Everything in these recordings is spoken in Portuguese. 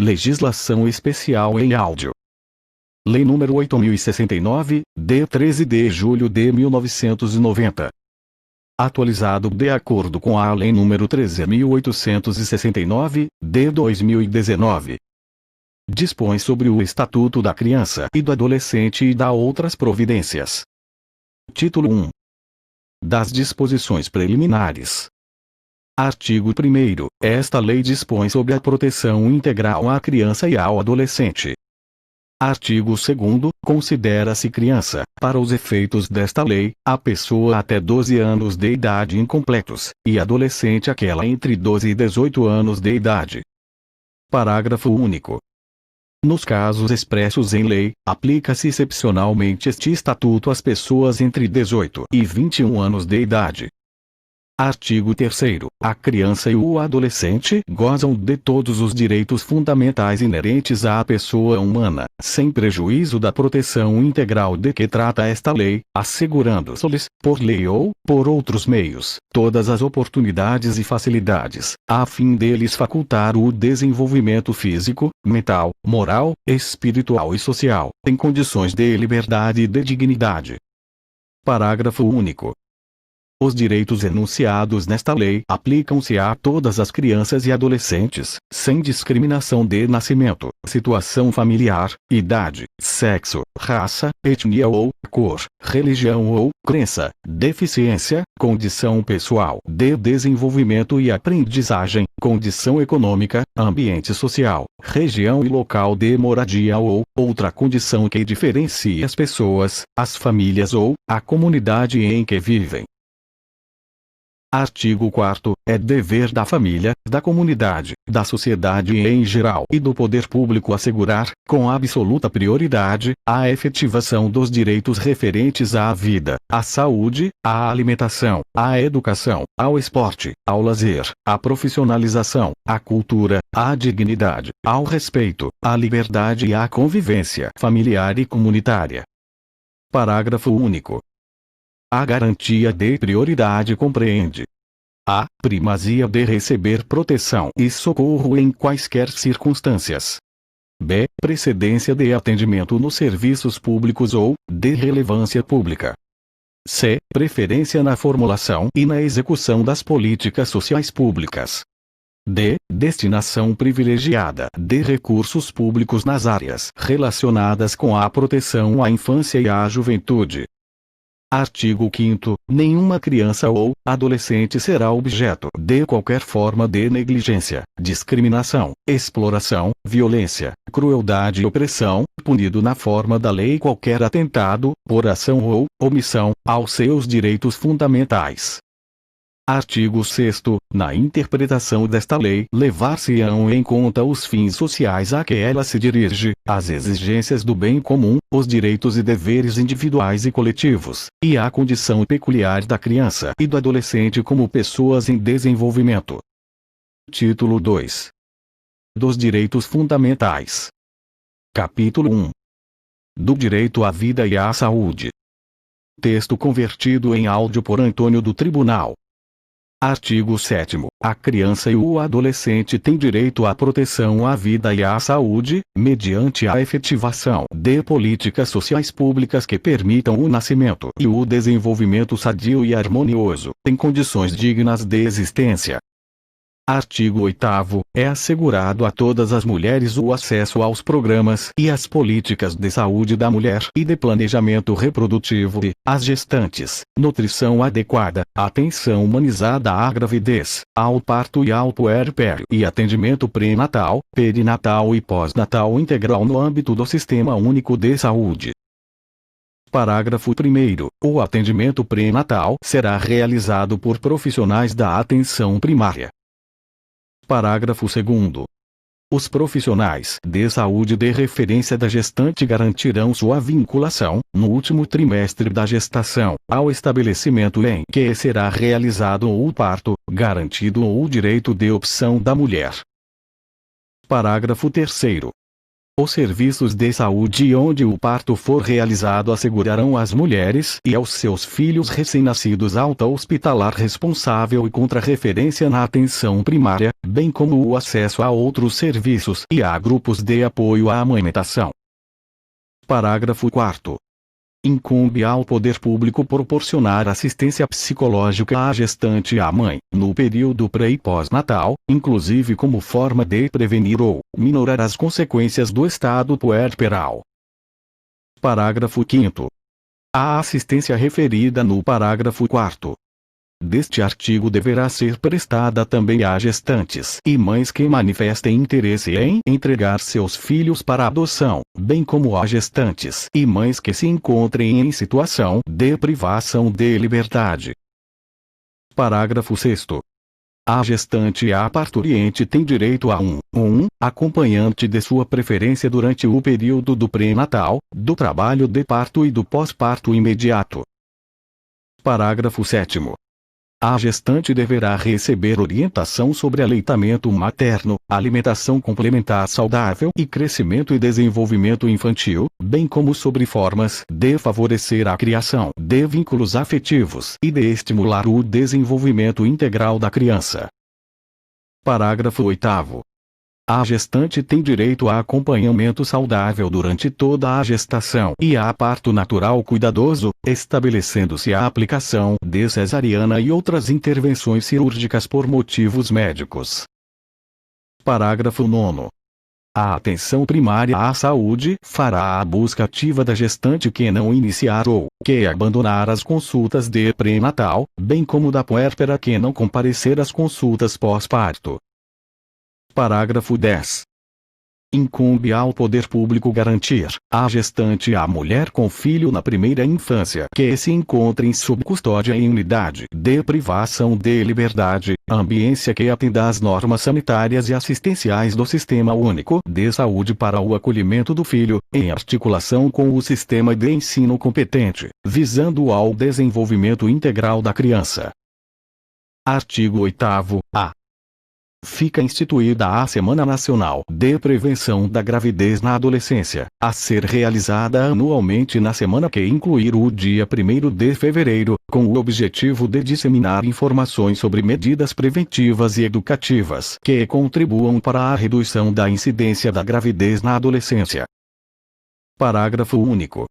Legislação especial em áudio. Lei nº 8.069, de 13 de julho de 1990. Atualizado de acordo com a Lei nº 13.869, de 2019. Dispõe sobre o Estatuto da Criança e do Adolescente e dá outras providências. Título 1. Das disposições preliminares. Artigo 1º. Esta lei dispõe sobre a proteção integral à criança e ao adolescente. Artigo 2º. Considera-se criança, para os efeitos desta lei, a pessoa até 12 anos de idade incompletos, e adolescente aquela entre 12 e 18 anos de idade. Parágrafo único. Nos casos expressos em lei, aplica-se excepcionalmente este estatuto às pessoas entre 18 e 21 anos de idade. Artigo 3º. A criança e o adolescente gozam de todos os direitos fundamentais inerentes à pessoa humana, sem prejuízo da proteção integral de que trata esta lei, assegurando-lhes, por lei ou por outros meios, todas as oportunidades e facilidades, a fim deles facultar o desenvolvimento físico, mental, moral, espiritual e social, em condições de liberdade e de dignidade. Parágrafo único. Os direitos enunciados nesta lei aplicam-se a todas as crianças e adolescentes, sem discriminação de nascimento, situação familiar, idade, sexo, raça, etnia ou cor, religião ou crença, deficiência, condição pessoal de desenvolvimento e aprendizagem, condição econômica, ambiente social, região e local de moradia ou outra condição que diferencie as pessoas, as famílias ou a comunidade em que vivem. Artigo 4º. É dever da família, da comunidade, da sociedade em geral e do poder público assegurar, com absoluta prioridade, a efetivação dos direitos referentes à vida, à saúde, à alimentação, à educação, ao esporte, ao lazer, à profissionalização, à cultura, à dignidade, ao respeito, à liberdade e à convivência familiar e comunitária. Parágrafo único. A garantia de prioridade compreende: a. Primazia de receber proteção e socorro em quaisquer circunstâncias. b. Precedência de atendimento nos serviços públicos ou de relevância pública. c. Preferência na formulação e na execução das políticas sociais públicas. d. Destinação privilegiada de recursos públicos nas áreas relacionadas com a proteção à infância e à juventude. Artigo 5º. Nenhuma criança ou adolescente será objeto de qualquer forma de negligência, discriminação, exploração, violência, crueldade e opressão, punido na forma da lei qualquer atentado, por ação ou omissão, aos seus direitos fundamentais. Artigo 6º. Na interpretação desta lei, levar-se-ão em conta os fins sociais a que ela se dirige, as exigências do bem comum, os direitos e deveres individuais e coletivos, e a condição peculiar da criança e do adolescente como pessoas em desenvolvimento. Título 2. Dos direitos fundamentais. Capítulo 1. Do direito à vida e à saúde. Texto convertido em áudio por Antônio do Tribunal. Artigo 7º. A criança e o adolescente têm direito à proteção à vida e à saúde, mediante a efetivação de políticas sociais públicas que permitam o nascimento e o desenvolvimento sadio e harmonioso, em condições dignas de existência. Artigo 8º. É assegurado a todas as mulheres o acesso aos programas e às políticas de saúde da mulher e de planejamento reprodutivo e, às gestantes, nutrição adequada, atenção humanizada à gravidez, ao parto e ao puerpério e atendimento pré-natal, perinatal e pós-natal integral no âmbito do Sistema Único de Saúde. Parágrafo 1º. O atendimento pré-natal será realizado por profissionais da atenção primária. Parágrafo 2º. Os profissionais de saúde de referência da gestante garantirão sua vinculação, no último trimestre da gestação, ao estabelecimento em que será realizado o parto, garantindo o direito de opção da mulher. Parágrafo 3º. Os serviços de saúde onde o parto for realizado assegurarão às mulheres e aos seus filhos recém-nascidos alta hospitalar responsável e contra-referência na atenção primária, bem como o acesso a outros serviços e a grupos de apoio à amamentação. Parágrafo 4º. Incumbe ao poder público proporcionar assistência psicológica à gestante e à mãe, no período pré e pós-natal, inclusive como forma de prevenir ou minorar as consequências do estado puerperal. Parágrafo 5º. A assistência referida no parágrafo 4º deste artigo deverá ser prestada também a gestantes e mães que manifestem interesse em entregar seus filhos para adoção, bem como a gestantes e mães que se encontrem em situação de privação de liberdade. Parágrafo 6º. A gestante e a parturiente têm direito a um acompanhante de sua preferência durante o período do pré-natal, do trabalho de parto e do pós-parto imediato. Parágrafo 7º. A gestante deverá receber orientação sobre aleitamento materno, alimentação complementar saudável e crescimento e desenvolvimento infantil, bem como sobre formas de favorecer a criação de vínculos afetivos e de estimular o desenvolvimento integral da criança. Parágrafo 8º. A gestante tem direito a acompanhamento saudável durante toda a gestação e a parto natural cuidadoso, estabelecendo-se a aplicação de cesariana e outras intervenções cirúrgicas por motivos médicos. Parágrafo 9º. A atenção primária à saúde fará a busca ativa da gestante que não iniciar ou que abandonar as consultas de pré-natal, bem como da puérpera que não comparecer às consultas pós-parto. Parágrafo 10. Incumbe ao poder público garantir à gestante e à mulher com filho na primeira infância que se encontrem sob custódia em unidade de privação de liberdade, ambiência que atenda às normas sanitárias e assistenciais do Sistema Único de Saúde para o acolhimento do filho, em articulação com o sistema de ensino competente, visando ao desenvolvimento integral da criança. Artigo 8º-A. Fica instituída a Semana Nacional de Prevenção da Gravidez na Adolescência, a ser realizada anualmente na semana que incluir o dia 1º de fevereiro, com o objetivo de disseminar informações sobre medidas preventivas e educativas que contribuam para a redução da incidência da gravidez na adolescência. Parágrafo único.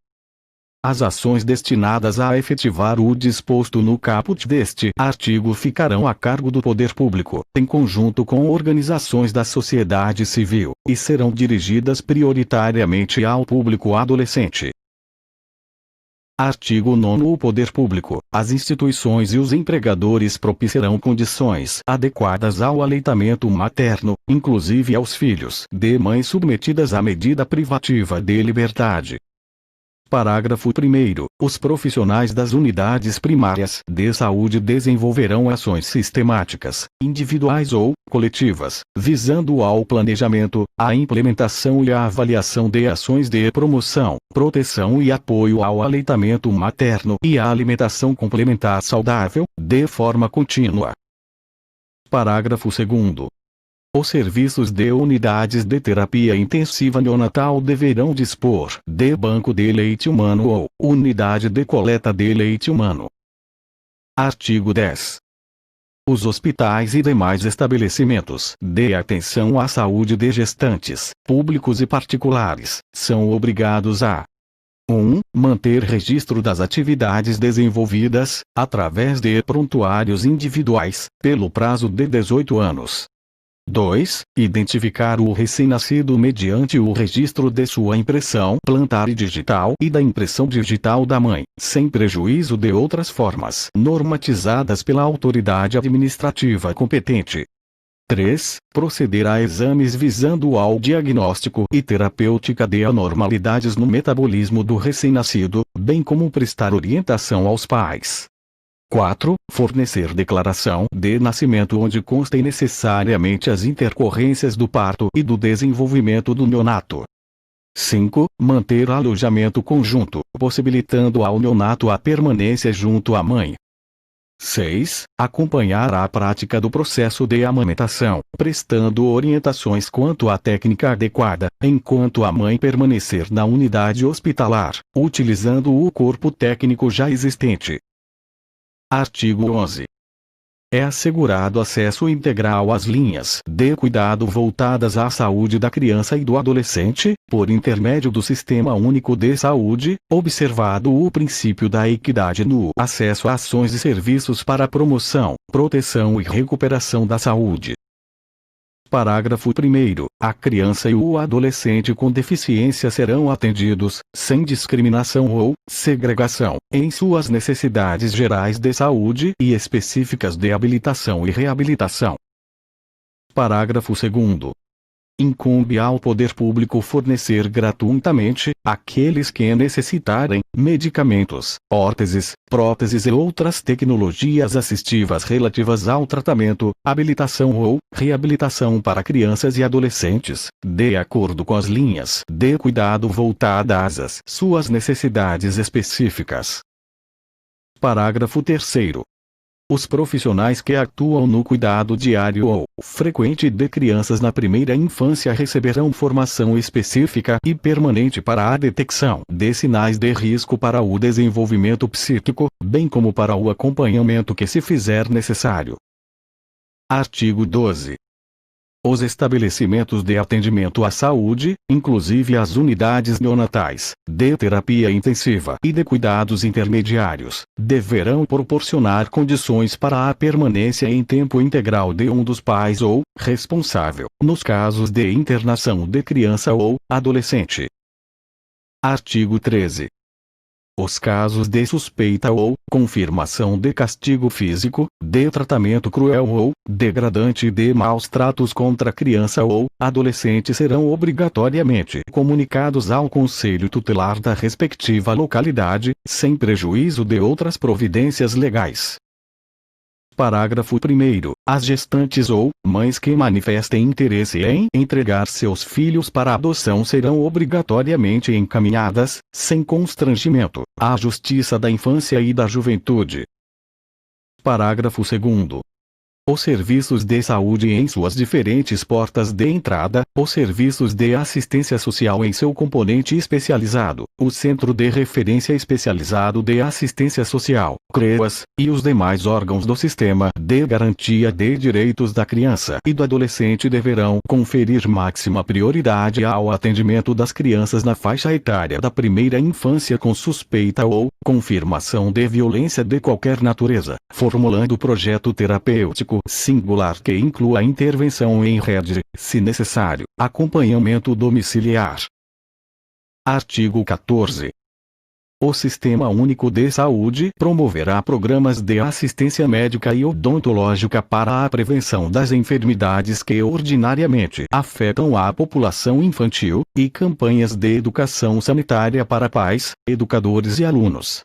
As ações destinadas a efetivar o disposto no caput deste artigo ficarão a cargo do poder público, em conjunto com organizações da sociedade civil, e serão dirigidas prioritariamente ao público adolescente. Artigo 9º. O poder público, as instituições e os empregadores propiciarão condições adequadas ao aleitamento materno, inclusive aos filhos de mães submetidas à medida privativa de liberdade. Parágrafo 1º. Os profissionais das unidades primárias de saúde desenvolverão ações sistemáticas, individuais ou coletivas, visando ao planejamento, a implementação e a avaliação de ações de promoção, proteção e apoio ao aleitamento materno e à alimentação complementar saudável, de forma contínua. Parágrafo 2º. Os serviços de unidades de terapia intensiva neonatal deverão dispor de banco de leite humano ou unidade de coleta de leite humano. Artigo 10. Os hospitais e demais estabelecimentos de atenção à saúde de gestantes, públicos e particulares, são obrigados a 1. Manter registro das atividades desenvolvidas, através de prontuários individuais, pelo prazo de 18 anos. 2. Identificar o recém-nascido mediante o registro de sua impressão plantar e digital e da impressão digital da mãe, sem prejuízo de outras formas normatizadas pela autoridade administrativa competente. 3. Proceder a exames visando ao diagnóstico e terapêutica de anormalidades no metabolismo do recém-nascido, bem como prestar orientação aos pais. 4. Fornecer declaração de nascimento onde constem necessariamente as intercorrências do parto e do desenvolvimento do neonato. 5. Manter alojamento conjunto, possibilitando ao neonato a permanência junto à mãe. 6. Acompanhar a prática do processo de amamentação, prestando orientações quanto à técnica adequada, enquanto a mãe permanecer na unidade hospitalar, utilizando o corpo técnico já existente. Artigo 11. É assegurado acesso integral às linhas de cuidado voltadas à saúde da criança e do adolescente, por intermédio do Sistema Único de Saúde, observado o princípio da equidade no acesso a ações e serviços para a promoção, proteção e recuperação da saúde. Parágrafo 1º. A criança e o adolescente com deficiência serão atendidos, sem discriminação ou segregação, em suas necessidades gerais de saúde e específicas de habilitação e reabilitação. Parágrafo 2º. Incumbe ao poder público fornecer gratuitamente, àqueles que necessitarem, medicamentos, órteses, próteses e outras tecnologias assistivas relativas ao tratamento, habilitação ou reabilitação para crianças e adolescentes, de acordo com as linhas de cuidado voltadas às suas necessidades específicas. Parágrafo 3º. Os profissionais que atuam no cuidado diário ou frequente de crianças na primeira infância receberão formação específica e permanente para a detecção de sinais de risco para o desenvolvimento psíquico, bem como para o acompanhamento que se fizer necessário. Artigo 12. Os estabelecimentos de atendimento à saúde, inclusive as unidades neonatais, de terapia intensiva e de cuidados intermediários, deverão proporcionar condições para a permanência em tempo integral de um dos pais ou responsável, nos casos de internação de criança ou adolescente. Artigo 13. Os casos de suspeita ou confirmação de castigo físico, de tratamento cruel ou degradante e de maus tratos contra criança ou adolescente serão obrigatoriamente comunicados ao Conselho Tutelar da respectiva localidade, sem prejuízo de outras providências legais. Parágrafo 1º. As gestantes ou mães que manifestem interesse em entregar seus filhos para adoção serão obrigatoriamente encaminhadas, sem constrangimento, à Justiça da Infância e da Juventude. Parágrafo 2º. Os serviços de saúde em suas diferentes portas de entrada, os serviços de assistência social em seu componente especializado, o Centro de Referência Especializado de Assistência Social, CREAS, e os demais órgãos do Sistema de Garantia de Direitos da Criança e do Adolescente deverão conferir máxima prioridade ao atendimento das crianças na faixa etária da primeira infância com suspeita ou confirmação de violência de qualquer natureza, formulando projeto terapêutico singular que inclua a intervenção em rede, se necessário, acompanhamento domiciliar. Artigo 14. O Sistema Único de Saúde promoverá programas de assistência médica e odontológica para a prevenção das enfermidades que ordinariamente afetam a população infantil, e campanhas de educação sanitária para pais, educadores e alunos.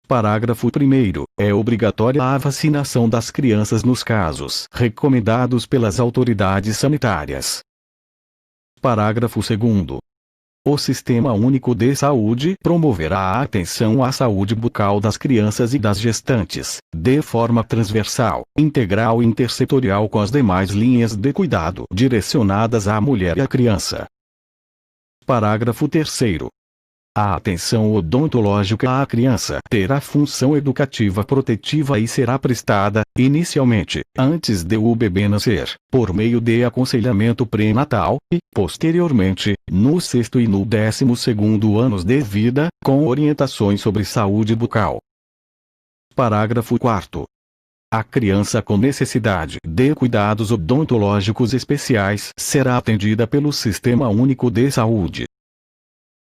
Parágrafo 1º. É obrigatória a vacinação das crianças nos casos recomendados pelas autoridades sanitárias. Parágrafo 2º. O Sistema Único de Saúde promoverá a atenção à saúde bucal das crianças e das gestantes, de forma transversal, integral e intersetorial com as demais linhas de cuidado direcionadas à mulher e à criança. Parágrafo 3º. A atenção odontológica à criança terá função educativa protetiva e será prestada, inicialmente, antes de o bebê nascer, por meio de aconselhamento pré-natal, e, posteriormente, no 6º e no 12º anos de vida, com orientações sobre saúde bucal. Parágrafo 4º. A criança com necessidade de cuidados odontológicos especiais será atendida pelo Sistema Único de Saúde.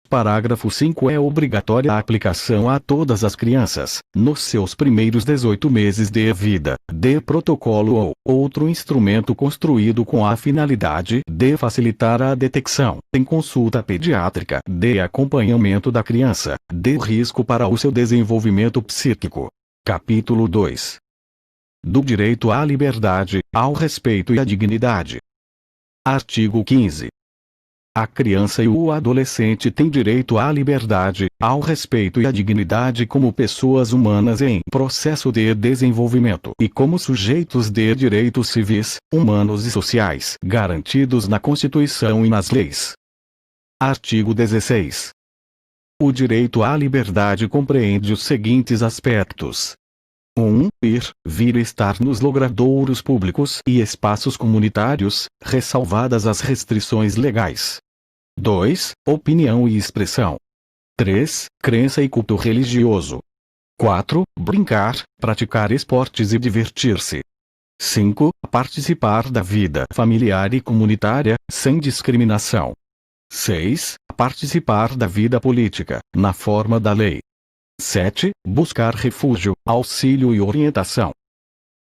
Parágrafo 5. É obrigatória a aplicação a todas as crianças, nos seus primeiros 18 meses de vida, de protocolo ou outro instrumento construído com a finalidade de facilitar a detecção, em consulta pediátrica, de acompanhamento da criança, de risco para o seu desenvolvimento psíquico. Capítulo 2. Do direito à liberdade, ao respeito e à dignidade. Artigo 15. A criança e o adolescente têm direito à liberdade, ao respeito e à dignidade como pessoas humanas em processo de desenvolvimento e como sujeitos de direitos civis, humanos e sociais garantidos na Constituição e nas leis. Artigo 16. O direito à liberdade compreende os seguintes aspectos: 1. Ir, vir e estar nos logradouros públicos e espaços comunitários, ressalvadas as restrições legais. 2. Opinião e expressão. 3. Crença e culto religioso. 4. Brincar, praticar esportes e divertir-se. 5. Participar da vida familiar e comunitária, sem discriminação. 6. Participar da vida política, na forma da lei. 7. Buscar refúgio, auxílio e orientação.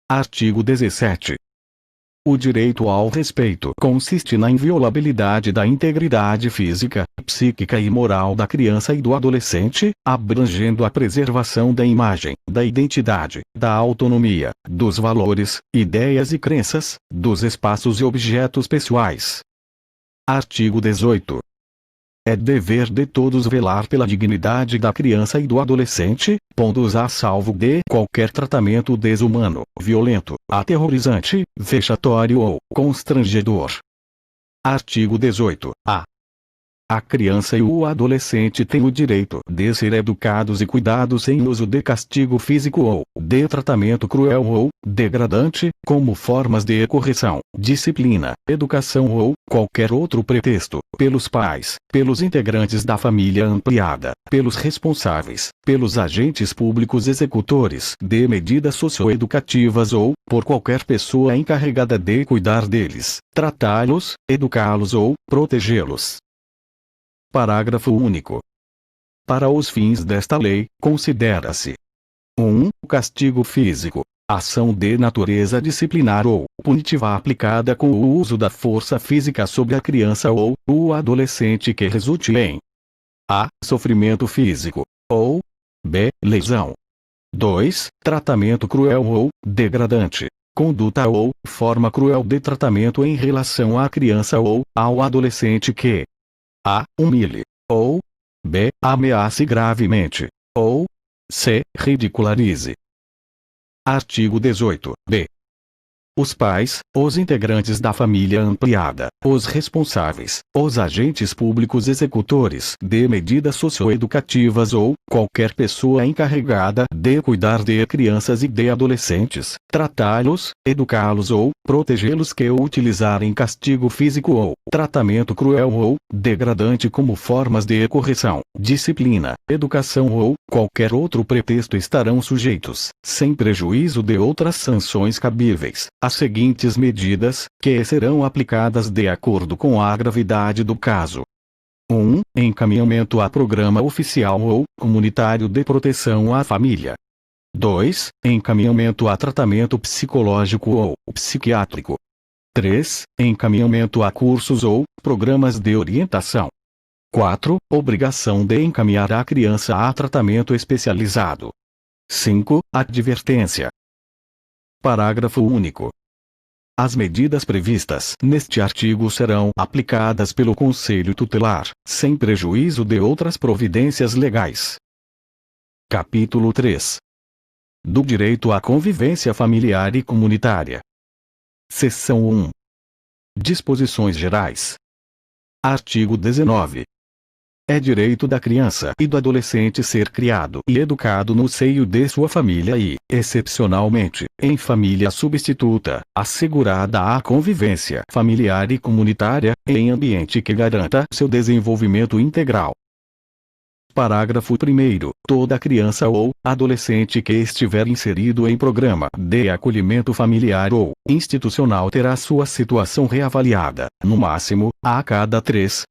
Artigo 17. O direito ao respeito consiste na inviolabilidade da integridade física, psíquica e moral da criança e do adolescente, abrangendo a preservação da imagem, da identidade, da autonomia, dos valores, ideias e crenças, dos espaços e objetos pessoais. Artigo 18. É dever de todos velar pela dignidade da criança e do adolescente, pondo-os a salvo de qualquer tratamento desumano, violento, aterrorizante, vexatório ou constrangedor. Artigo 18-A. A criança e o adolescente têm o direito de ser educados e cuidados sem uso de castigo físico ou de tratamento cruel ou degradante, como formas de correção, disciplina, educação ou qualquer outro pretexto, pelos pais, pelos integrantes da família ampliada, pelos responsáveis, pelos agentes públicos executores de medidas socioeducativas ou por qualquer pessoa encarregada de cuidar deles, tratá-los, educá-los ou protegê-los. Parágrafo único. Para os fins desta lei, considera-se: 1. Castigo físico, ação de natureza disciplinar ou punitiva aplicada com o uso da força física sobre a criança ou o adolescente que resulte em a. Sofrimento físico, ou b. Lesão. 2. Tratamento cruel ou degradante, conduta ou forma cruel de tratamento em relação à criança ou ao adolescente que a. Humilhe, ou b. Ameace gravemente, ou c. Ridicularize. Artigo 18-B. Os pais, os integrantes da família ampliada, os responsáveis, os agentes públicos executores de medidas socioeducativas ou qualquer pessoa encarregada de cuidar de crianças e de adolescentes, tratá-los, educá-los ou protegê-los que utilizarem castigo físico ou tratamento cruel ou degradante como formas de correção, disciplina, educação ou qualquer outro pretexto estarão sujeitos, sem prejuízo de outras sanções cabíveis, as seguintes medidas, que serão aplicadas de acordo com a gravidade do caso. 1. Encaminhamento a programa oficial ou comunitário de proteção à família. 2. Encaminhamento a tratamento psicológico ou psiquiátrico. 3. Encaminhamento a cursos ou programas de orientação. 4. Obrigação de encaminhar a criança a tratamento especializado. 5. Advertência. Parágrafo único. As medidas previstas neste artigo serão aplicadas pelo Conselho Tutelar, sem prejuízo de outras providências legais. Capítulo 3. Do direito à convivência familiar e comunitária. Seção 1. Disposições gerais. Artigo 19. É direito da criança e do adolescente ser criado e educado no seio de sua família e, excepcionalmente, em família substituta, assegurada a convivência familiar e comunitária, em ambiente que garanta seu desenvolvimento integral. Parágrafo 1º. Toda criança ou adolescente que estiver inserido em programa de acolhimento familiar ou institucional terá sua situação reavaliada, no máximo, a cada 3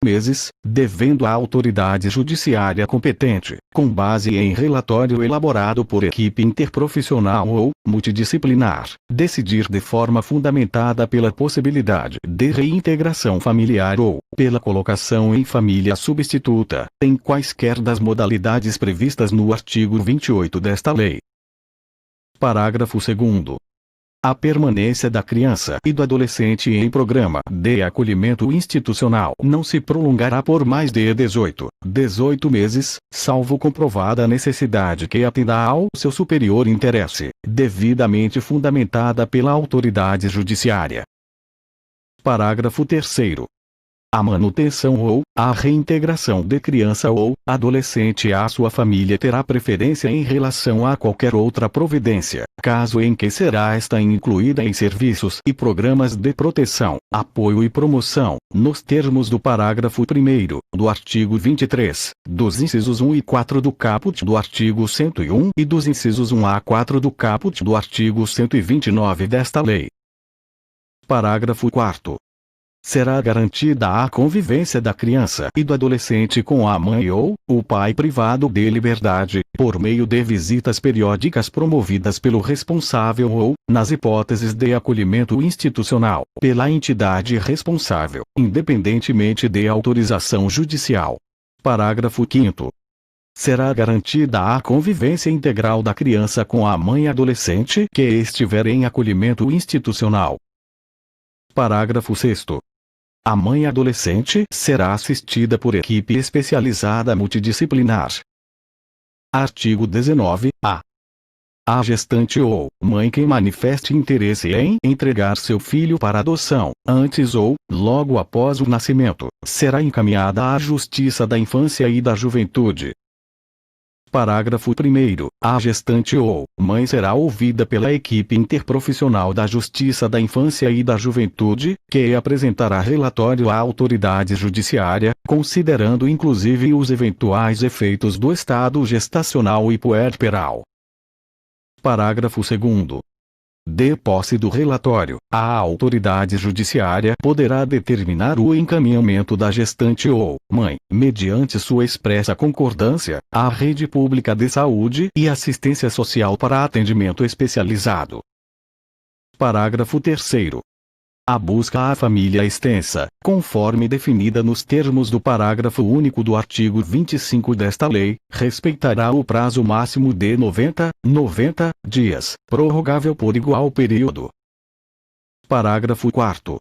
meses, devendo a autoridade judiciária competente, com base em relatório elaborado por equipe interprofissional ou multidisciplinar, decidir de forma fundamentada pela possibilidade de reintegração familiar ou pela colocação em família substituta, em quaisquer das modalidades previstas no artigo 28 desta lei. Parágrafo 2º. A permanência da criança e do adolescente em programa de acolhimento institucional não se prolongará por mais de 18 meses, salvo comprovada necessidade que atenda ao seu superior interesse, devidamente fundamentada pela autoridade judiciária. Parágrafo 3º. A manutenção ou a reintegração de criança ou adolescente à sua família terá preferência em relação a qualquer outra providência, caso em que será esta incluída em serviços e programas de proteção, apoio e promoção, nos termos do parágrafo 1º, do artigo 23, dos incisos 1 e 4 do caput do artigo 101 e dos incisos 1 a 4 do caput do artigo 129 desta lei. Parágrafo 4º. Será garantida a convivência da criança e do adolescente com a mãe ou o pai privado de liberdade, por meio de visitas periódicas promovidas pelo responsável ou, nas hipóteses de acolhimento institucional, pela entidade responsável, independentemente de autorização judicial. Parágrafo 5º. Será garantida a convivência integral da criança com a mãe adolescente que estiver em acolhimento institucional. Parágrafo 6º. A mãe adolescente será assistida por equipe especializada multidisciplinar. Artigo 19-A. A gestante ou mãe que manifeste interesse em entregar seu filho para adoção, antes ou logo após o nascimento, será encaminhada à Justiça da Infância e da Juventude. Parágrafo 1º. A gestante ou mãe será ouvida pela equipe interprofissional da Justiça da Infância e da Juventude, que apresentará relatório à autoridade judiciária, considerando inclusive os eventuais efeitos do estado gestacional e puerperal. Parágrafo 2º. De posse do relatório, a autoridade judiciária poderá determinar o encaminhamento da gestante ou mãe, mediante sua expressa concordância, à rede pública de saúde e assistência social para atendimento especializado. Parágrafo 3º. A busca à família extensa, conforme definida nos termos do parágrafo único do artigo 25 desta lei, respeitará o prazo máximo de 90 dias, prorrogável por igual período. Parágrafo 4º.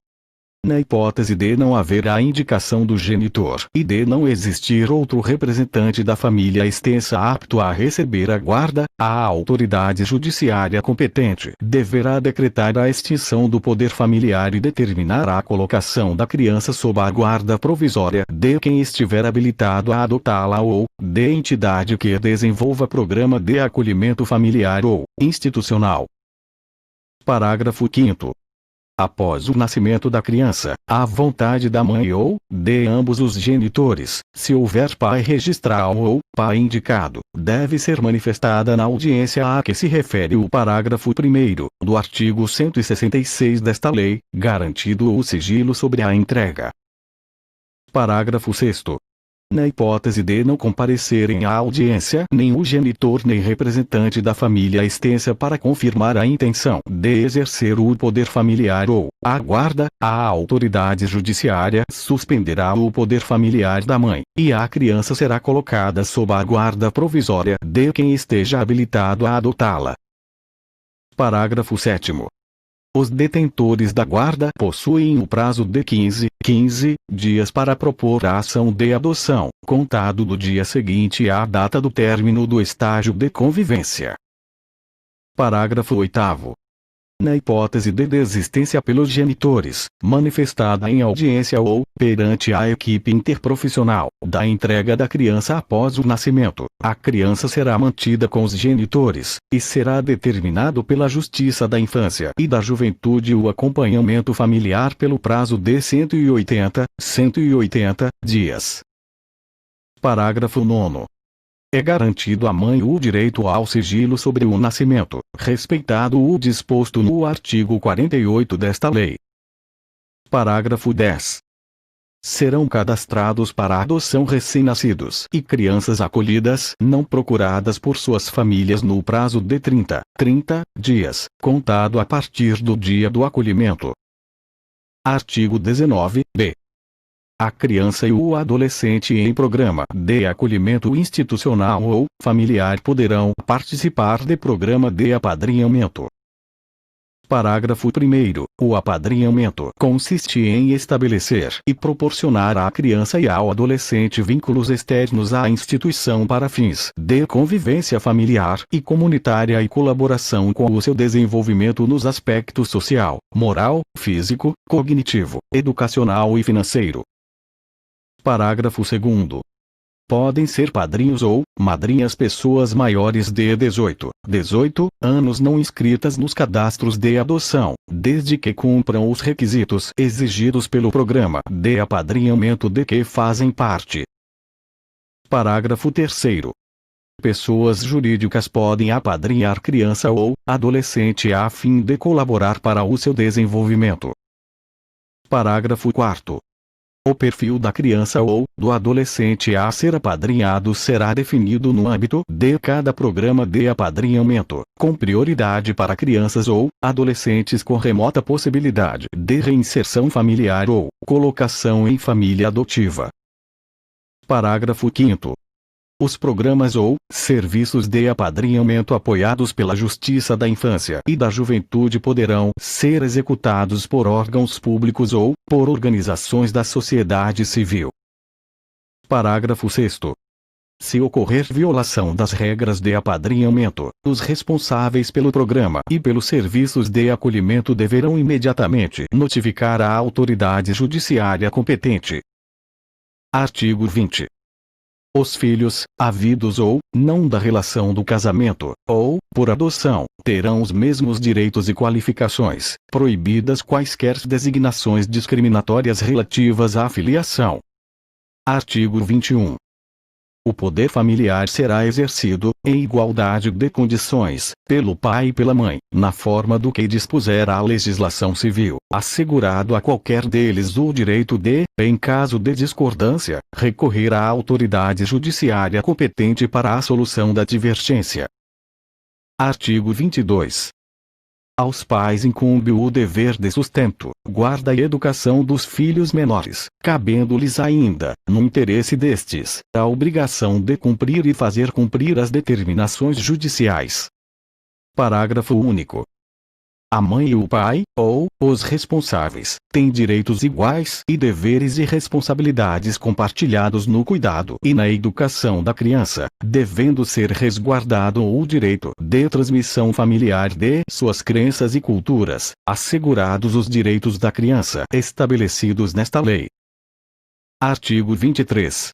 Na hipótese de não haver a indicação do genitor e de não existir outro representante da família extensa apto a receber a guarda, a autoridade judiciária competente deverá decretar a extinção do poder familiar e determinar a colocação da criança sob a guarda provisória de quem estiver habilitado a adotá-la ou de entidade que desenvolva programa de acolhimento familiar ou institucional. Parágrafo 5º. Após o nascimento da criança, à vontade da mãe ou de ambos os genitores, se houver pai registral ou pai indicado, deve ser manifestada na audiência a que se refere o parágrafo 1º do artigo 166 desta lei, garantido o sigilo sobre a entrega. Parágrafo 6º. Na hipótese de não comparecerem à audiência nem o genitor nem representante da família extensa para confirmar a intenção de exercer o poder familiar ou a guarda, a autoridade judiciária suspenderá o poder familiar da mãe, e a criança será colocada sob a guarda provisória de quem esteja habilitado a adotá-la. Parágrafo 7º. Os detentores da guarda possuem o prazo de 15 dias para propor a ação de adoção, contado do dia seguinte à data do término do estágio de convivência. Parágrafo 8º. Na hipótese de desistência pelos genitores, manifestada em audiência ou, perante a equipe interprofissional, da entrega da criança após o nascimento, a criança será mantida com os genitores, e será determinado pela Justiça da Infância e da Juventude o acompanhamento familiar pelo prazo de 180 dias. Parágrafo 9º. É garantido à mãe o direito ao sigilo sobre o nascimento, respeitado o disposto no artigo 48 desta lei. Parágrafo 10. Serão cadastrados para adoção recém-nascidos e crianças acolhidas não procuradas por suas famílias no prazo de 30 dias, contado a partir do dia do acolhimento. Artigo 19-B. A criança e o adolescente em programa de acolhimento institucional ou familiar poderão participar de programa de apadrinhamento. Parágrafo 1º. O apadrinhamento consiste em estabelecer e proporcionar à criança e ao adolescente vínculos externos à instituição para fins de convivência familiar e comunitária e colaboração com o seu desenvolvimento nos aspectos social, moral, físico, cognitivo, educacional e financeiro. Parágrafo 2º. Podem ser padrinhos ou madrinhas pessoas maiores de 18 anos não inscritas nos cadastros de adoção, desde que cumpram os requisitos exigidos pelo programa de apadrinhamento de que fazem parte. Parágrafo 3º. Pessoas jurídicas podem apadrinhar criança ou adolescente a fim de colaborar para o seu desenvolvimento. Parágrafo 4º. O perfil da criança ou do adolescente a ser apadrinhado será definido no âmbito de cada programa de apadrinhamento, com prioridade para crianças ou adolescentes com remota possibilidade de reinserção familiar ou colocação em família adotiva. Parágrafo 5º. Os programas ou serviços de apadrinhamento apoiados pela Justiça da Infância e da Juventude poderão ser executados por órgãos públicos ou por organizações da sociedade civil. Parágrafo 6º. Se ocorrer violação das regras de apadrinhamento, os responsáveis pelo programa e pelos serviços de acolhimento deverão imediatamente notificar a autoridade judiciária competente. Artigo 20. Os filhos, havidos ou não da relação do casamento, ou por adoção, terão os mesmos direitos e qualificações, proibidas quaisquer designações discriminatórias relativas à filiação. Artigo 21. O poder familiar será exercido, em igualdade de condições, pelo pai e pela mãe, na forma do que dispuser a legislação civil, assegurado a qualquer deles o direito de, em caso de discordância, recorrer à autoridade judiciária competente para a solução da divergência. Artigo 22. Aos pais incumbe o dever de sustento, guarda e educação dos filhos menores, cabendo-lhes ainda, no interesse destes, a obrigação de cumprir e fazer cumprir as determinações judiciais. Parágrafo único. A mãe e o pai, ou os responsáveis, têm direitos iguais e deveres e responsabilidades compartilhados no cuidado e na educação da criança, devendo ser resguardado o direito de transmissão familiar de suas crenças e culturas, assegurados os direitos da criança estabelecidos nesta lei. Artigo 23.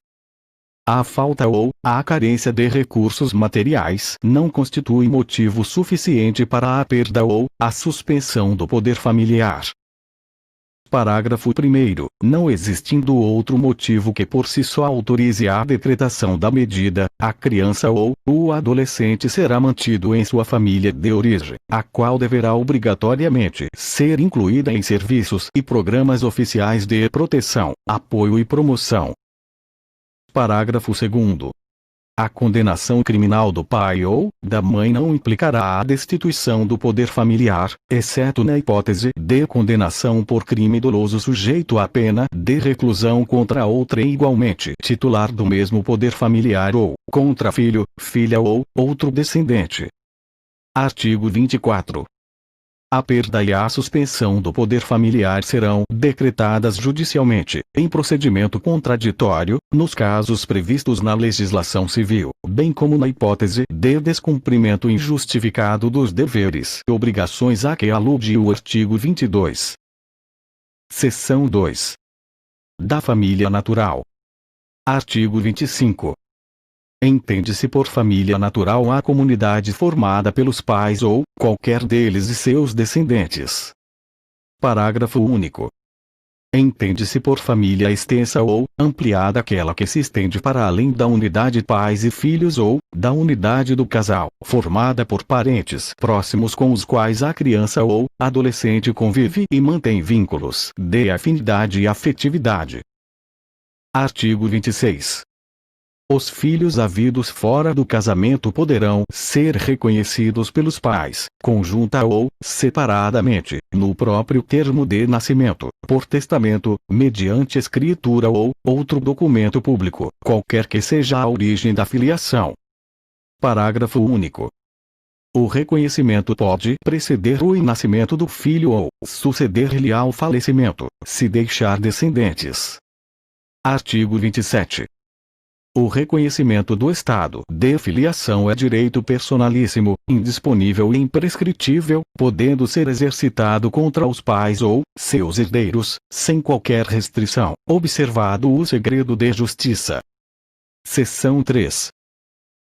A falta ou a carência de recursos materiais não constitui motivo suficiente para a perda ou a suspensão do poder familiar. Parágrafo 1º. Não existindo outro motivo que por si só autorize a decretação da medida, a criança ou o adolescente será mantido em sua família de origem, a qual deverá obrigatoriamente ser incluída em serviços e programas oficiais de proteção, apoio e promoção. Parágrafo 2º. A condenação criminal do pai ou da mãe não implicará a destituição do poder familiar, exceto na hipótese de condenação por crime doloso sujeito à pena de reclusão contra outra igualmente titular do mesmo poder familiar ou contra filho, filha ou outro descendente. Artigo 24. A perda e a suspensão do poder familiar serão decretadas judicialmente, em procedimento contraditório, nos casos previstos na legislação civil, bem como na hipótese de descumprimento injustificado dos deveres e obrigações a que alude o artigo 22. Seção 2. Da família natural. Artigo 25. Entende-se por família natural a comunidade formada pelos pais ou qualquer deles e seus descendentes. Parágrafo único. Entende-se por família extensa ou ampliada aquela que se estende para além da unidade pais e filhos ou da unidade do casal, formada por parentes próximos com os quais a criança ou adolescente convive e mantém vínculos de afinidade e afetividade. Artigo 26. Os filhos havidos fora do casamento poderão ser reconhecidos pelos pais, conjunta ou separadamente, no próprio termo de nascimento, por testamento, mediante escritura ou outro documento público, qualquer que seja a origem da filiação. Parágrafo único. O reconhecimento pode preceder o nascimento do filho ou suceder-lhe ao falecimento, se deixar descendentes. Artigo 27. O reconhecimento do estado de filiação é direito personalíssimo, indisponível e imprescritível, podendo ser exercitado contra os pais ou seus herdeiros, sem qualquer restrição, observado o segredo de justiça. Seção 3.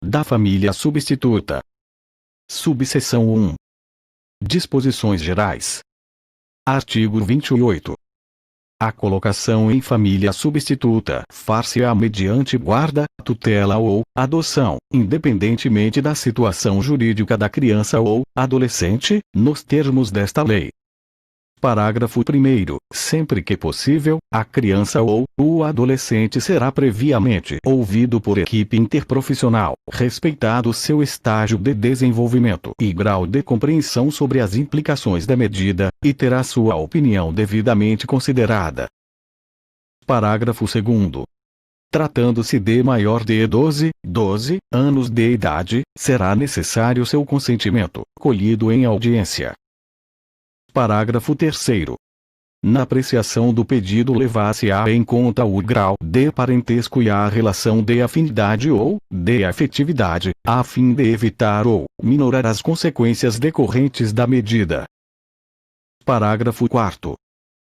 Da família substituta. Subseção 1. Disposições gerais. Artigo 28. A colocação em família substituta far-se-á mediante guarda, tutela ou adoção, independentemente da situação jurídica da criança ou adolescente, nos termos desta lei. Parágrafo 1º. Sempre que possível, a criança ou o adolescente será previamente ouvido por equipe interprofissional, respeitado seu estágio de desenvolvimento e grau de compreensão sobre as implicações da medida, e terá sua opinião devidamente considerada. Parágrafo 2º. Tratando-se de maior de 12 anos de idade, será necessário seu consentimento, colhido em audiência. Parágrafo 3º. Na apreciação do pedido levar-se-á em conta o grau de parentesco e a relação de afinidade ou de afetividade, a fim de evitar ou minorar as consequências decorrentes da medida. Parágrafo 4º.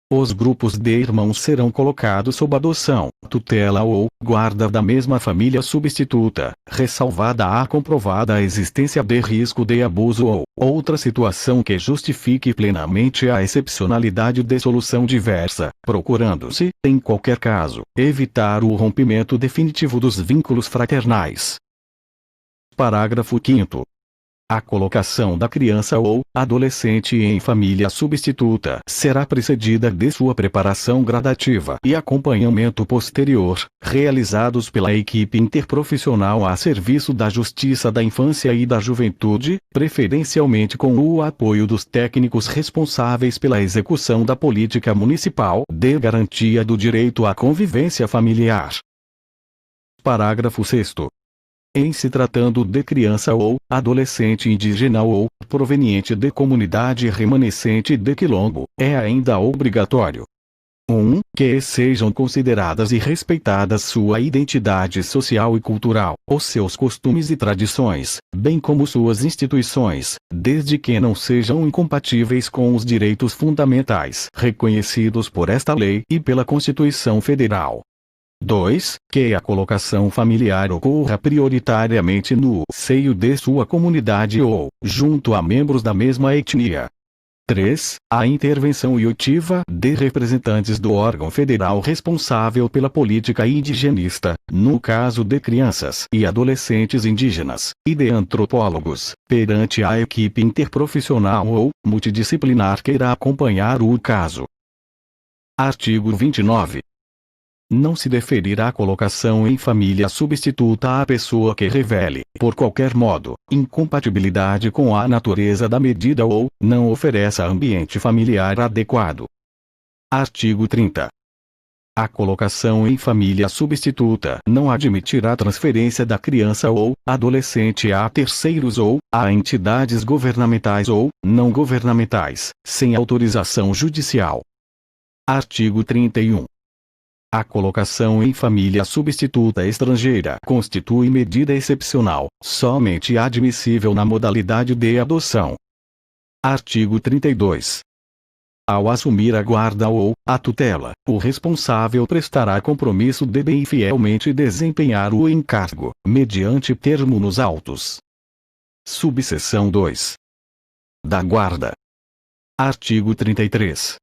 Os grupos de irmãos serão colocados sob adoção, tutela ou guarda da mesma família substituta, ressalvada a comprovada existência de risco de abuso ou outra situação que justifique plenamente a excepcionalidade de solução diversa, procurando-se, em qualquer caso, evitar o rompimento definitivo dos vínculos fraternais. Parágrafo 5º. A colocação da criança ou adolescente em família substituta será precedida de sua preparação gradativa e acompanhamento posterior, realizados pela equipe interprofissional a serviço da Justiça da Infância e da Juventude, preferencialmente com o apoio dos técnicos responsáveis pela execução da política municipal de garantia do direito à convivência familiar. Parágrafo 6º. Em se tratando de criança ou adolescente indígena ou proveniente de comunidade remanescente de quilombo, é ainda obrigatório: 1. Que sejam consideradas e respeitadas sua identidade social e cultural, os seus costumes e tradições, bem como suas instituições, desde que não sejam incompatíveis com os direitos fundamentais reconhecidos por esta lei e pela Constituição Federal. 2. Que a colocação familiar ocorra prioritariamente no seio de sua comunidade ou junto a membros da mesma etnia. 3. A intervenção iotiva de representantes do órgão federal responsável pela política indigenista, no caso de crianças e adolescentes indígenas, e de antropólogos, perante a equipe interprofissional ou multidisciplinar que irá acompanhar o caso. Artigo 29. Não se deferirá a colocação em família substituta à pessoa que revele, por qualquer modo, incompatibilidade com a natureza da medida ou não ofereça ambiente familiar adequado. Artigo 30. A colocação em família substituta não admitirá transferência da criança ou adolescente a terceiros ou a entidades governamentais ou não governamentais, sem autorização judicial. Artigo 31. A colocação em família substituta estrangeira constitui medida excepcional, somente admissível na modalidade de adoção. Artigo 32. Ao assumir a guarda ou a tutela, o responsável prestará compromisso de bem fielmente desempenhar o encargo, mediante termo nos autos. Subseção 2. Da guarda. Artigo 33.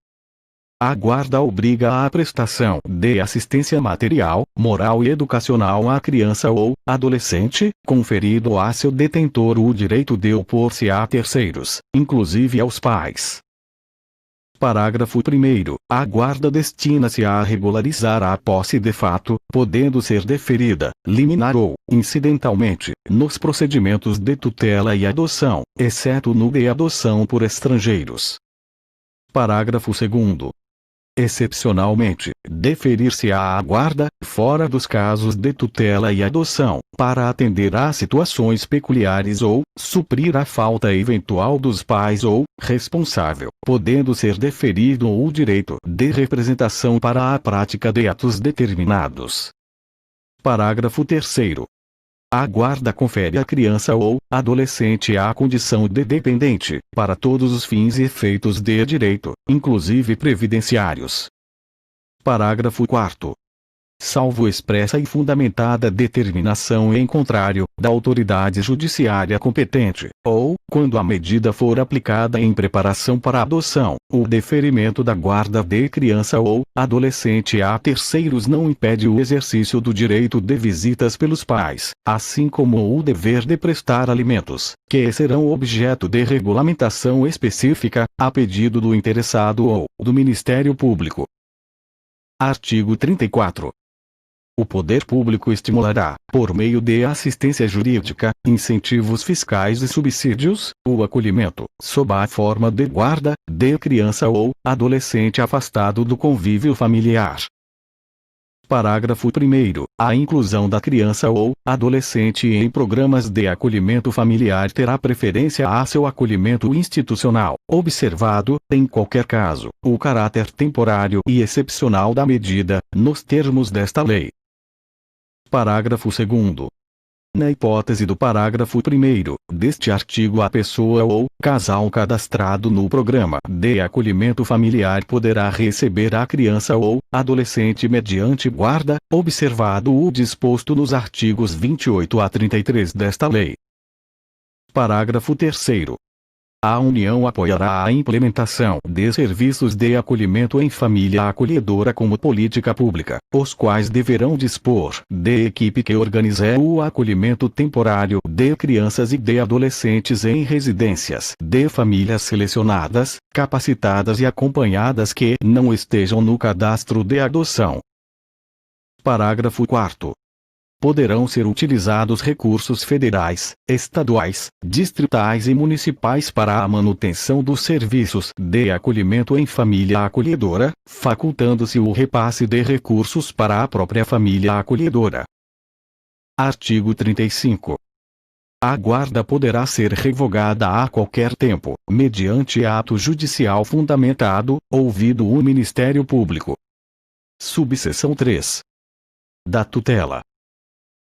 A guarda obriga à prestação de assistência material, moral e educacional à criança ou adolescente, conferido a seu detentor o direito de opor-se a terceiros, inclusive aos pais. Parágrafo 1º. A guarda destina-se a regularizar a posse de fato, podendo ser deferida, liminar ou, incidentalmente, nos procedimentos de tutela e adoção, exceto no de adoção por estrangeiros. Parágrafo 2º. Excepcionalmente, deferir-se-á à guarda, fora dos casos de tutela e adoção, para atender a situações peculiares ou suprir a falta eventual dos pais ou responsável, podendo ser deferido o direito de representação para a prática de atos determinados. Parágrafo 3º. A guarda confere à criança ou adolescente a condição de dependente, para todos os fins e efeitos de direito, inclusive previdenciários. Parágrafo 4º. Salvo expressa e fundamentada determinação em contrário, da autoridade judiciária competente, ou, quando a medida for aplicada em preparação para a adoção, o deferimento da guarda de criança ou adolescente a terceiros não impede o exercício do direito de visitas pelos pais, assim como o dever de prestar alimentos, que serão objeto de regulamentação específica, a pedido do interessado ou do Ministério Público. Artigo 34. O poder público estimulará, por meio de assistência jurídica, incentivos fiscais e subsídios, o acolhimento, sob a forma de guarda, de criança ou adolescente afastado do convívio familiar. Parágrafo 1º. A inclusão da criança ou adolescente em programas de acolhimento familiar terá preferência a seu acolhimento institucional, observado, em qualquer caso, o caráter temporário e excepcional da medida, nos termos desta lei. Parágrafo 2º. Na hipótese do parágrafo 1º deste artigo, a pessoa ou casal cadastrado no programa de acolhimento familiar poderá receber a criança ou adolescente mediante guarda, observado o disposto nos artigos 28 a 33 desta lei. Parágrafo 3º. A União apoiará a implementação de serviços de acolhimento em família acolhedora como política pública, os quais deverão dispor de equipe que organize o acolhimento temporário de crianças e de adolescentes em residências de famílias selecionadas, capacitadas e acompanhadas que não estejam no cadastro de adoção. Parágrafo 4º. Poderão ser utilizados recursos federais, estaduais, distritais e municipais para a manutenção dos serviços de acolhimento em família acolhedora, facultando-se o repasse de recursos para a própria família acolhedora. Artigo 35. A guarda poderá ser revogada a qualquer tempo, mediante ato judicial fundamentado, ouvido o Ministério Público. Subseção 3. Da tutela.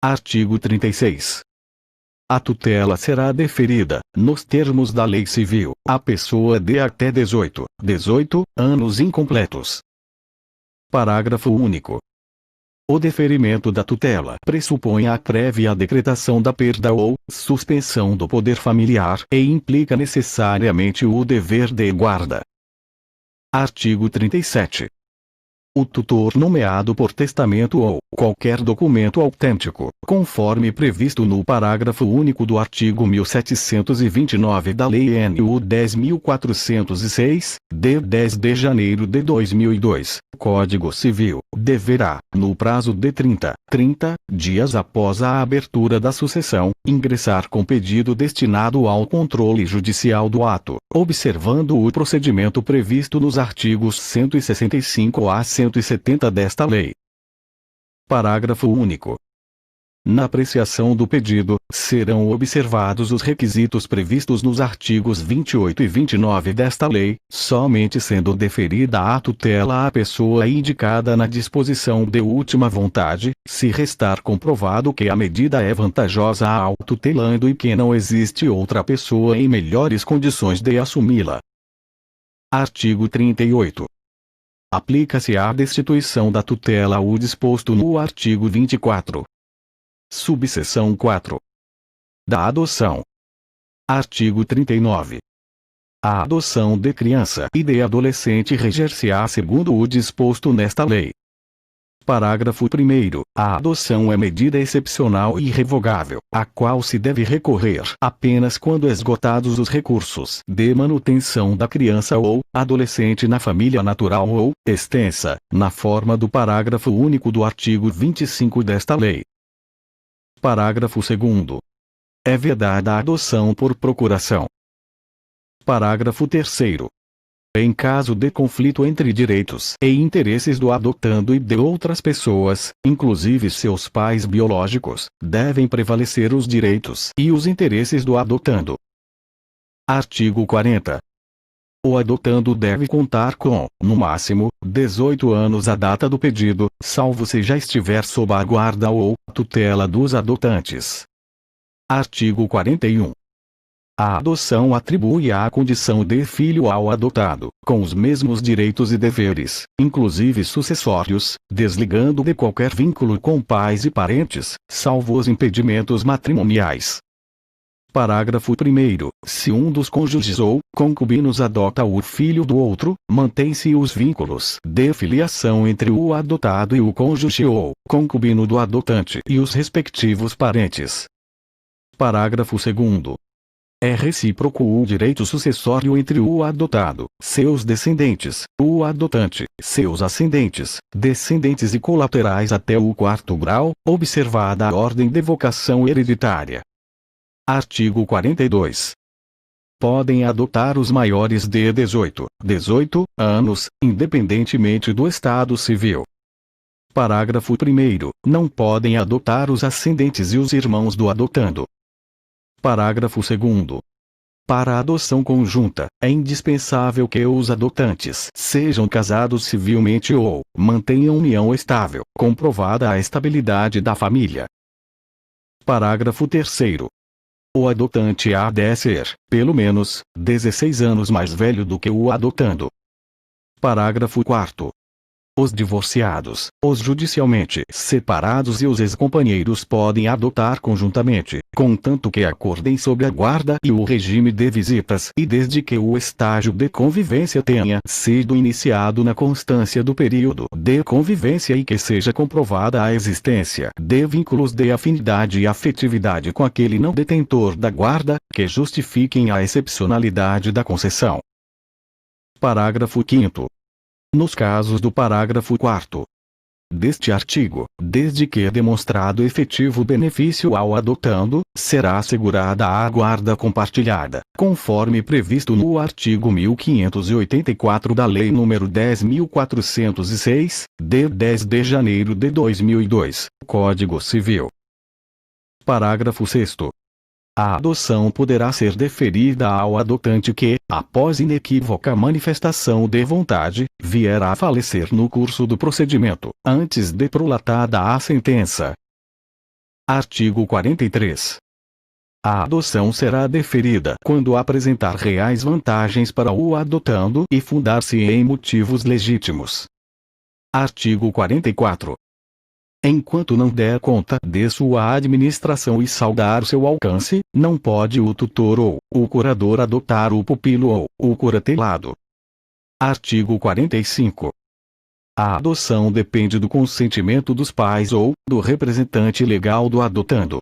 Artigo 36. A tutela será deferida, nos termos da Lei Civil, à pessoa de até 18 anos incompletos. Parágrafo único. O deferimento da tutela pressupõe a prévia decretação da perda ou suspensão do poder familiar e implica necessariamente o dever de guarda. Artigo 37. O tutor nomeado por testamento ou qualquer documento autêntico, conforme previsto no parágrafo único do artigo 1729 da Lei N.U. 10.406, de 10 de janeiro de 2002, Código Civil, deverá, no prazo de 30 dias após a abertura da sucessão, ingressar com pedido destinado ao controle judicial do ato, observando o procedimento previsto nos artigos 165 a 170 desta lei. Parágrafo único. Na apreciação do pedido, serão observados os requisitos previstos nos artigos 28 e 29 desta lei, somente sendo deferida a tutela à pessoa indicada na disposição de última vontade, se restar comprovado que a medida é vantajosa ao tutelando e que não existe outra pessoa em melhores condições de assumi-la. Artigo 38. Aplica-se à destituição da tutela o disposto no artigo 24. Subseção 4. Da adoção. Artigo 39. A adoção de criança e de adolescente reger-se-á segundo o disposto nesta lei. Parágrafo 1º. A adoção é medida excepcional e irrevogável, a qual se deve recorrer apenas quando esgotados os recursos de manutenção da criança ou adolescente na família natural ou extensa, na forma do parágrafo único do artigo 25 desta lei. Parágrafo 2º. É vedada a adoção por procuração. Parágrafo 3º. Em caso de conflito entre direitos e interesses do adotando e de outras pessoas, inclusive seus pais biológicos, devem prevalecer os direitos e os interesses do adotando. Artigo 40. O adotando deve contar com, no máximo, 18 anos à data do pedido, salvo se já estiver sob a guarda ou tutela dos adotantes. Artigo 41. A adoção atribui a condição de filho ao adotado, com os mesmos direitos e deveres, inclusive sucessórios, desligando de qualquer vínculo com pais e parentes, salvo os impedimentos matrimoniais. Parágrafo 1º. Se um dos cônjuges ou concubinos adota o filho do outro, mantém-se os vínculos de filiação entre o adotado e o cônjuge ou concubino do adotante e os respectivos parentes. Parágrafo 2º. É recíproco o direito sucessório entre o adotado, seus descendentes, o adotante, seus ascendentes, descendentes e colaterais até o 4º grau, observada a ordem de vocação hereditária. Artigo 42. Podem adotar os maiores de 18 anos, independentemente do estado civil. Parágrafo 1º. Não podem adotar os ascendentes e os irmãos do adotando. Parágrafo 2º. Para a adoção conjunta, é indispensável que os adotantes sejam casados civilmente ou mantenham união estável, comprovada a estabilidade da família. Parágrafo 3º. O adotante há de ser, pelo menos, 16 anos mais velho do que o adotando. Parágrafo 4º. Os divorciados, os judicialmente separados e os ex-companheiros podem adotar conjuntamente, contanto que acordem sob a guarda e o regime de visitas e desde que o estágio de convivência tenha sido iniciado na constância do período de convivência e que seja comprovada a existência de vínculos de afinidade e afetividade com aquele não detentor da guarda, que justifiquem a excepcionalidade da concessão. Parágrafo 5º. Nos casos do parágrafo 4º deste artigo, desde que demonstrado efetivo benefício ao adotando, será assegurada a guarda compartilhada, conforme previsto no artigo 1584 da Lei nº 10.406, de 10 de janeiro de 2002, Código Civil. Parágrafo 6º. A adoção poderá ser deferida ao adotante que, após inequívoca manifestação de vontade, vier a falecer no curso do procedimento, antes de prolatada a sentença. Artigo 43. A adoção será deferida quando apresentar reais vantagens para o adotando e fundar-se em motivos legítimos. Artigo 44. Enquanto não der conta de sua administração e saldar seu alcance, não pode o tutor ou o curador adotar o pupilo ou o curatelado. Artigo 45. A adoção depende do consentimento dos pais ou do representante legal do adotando.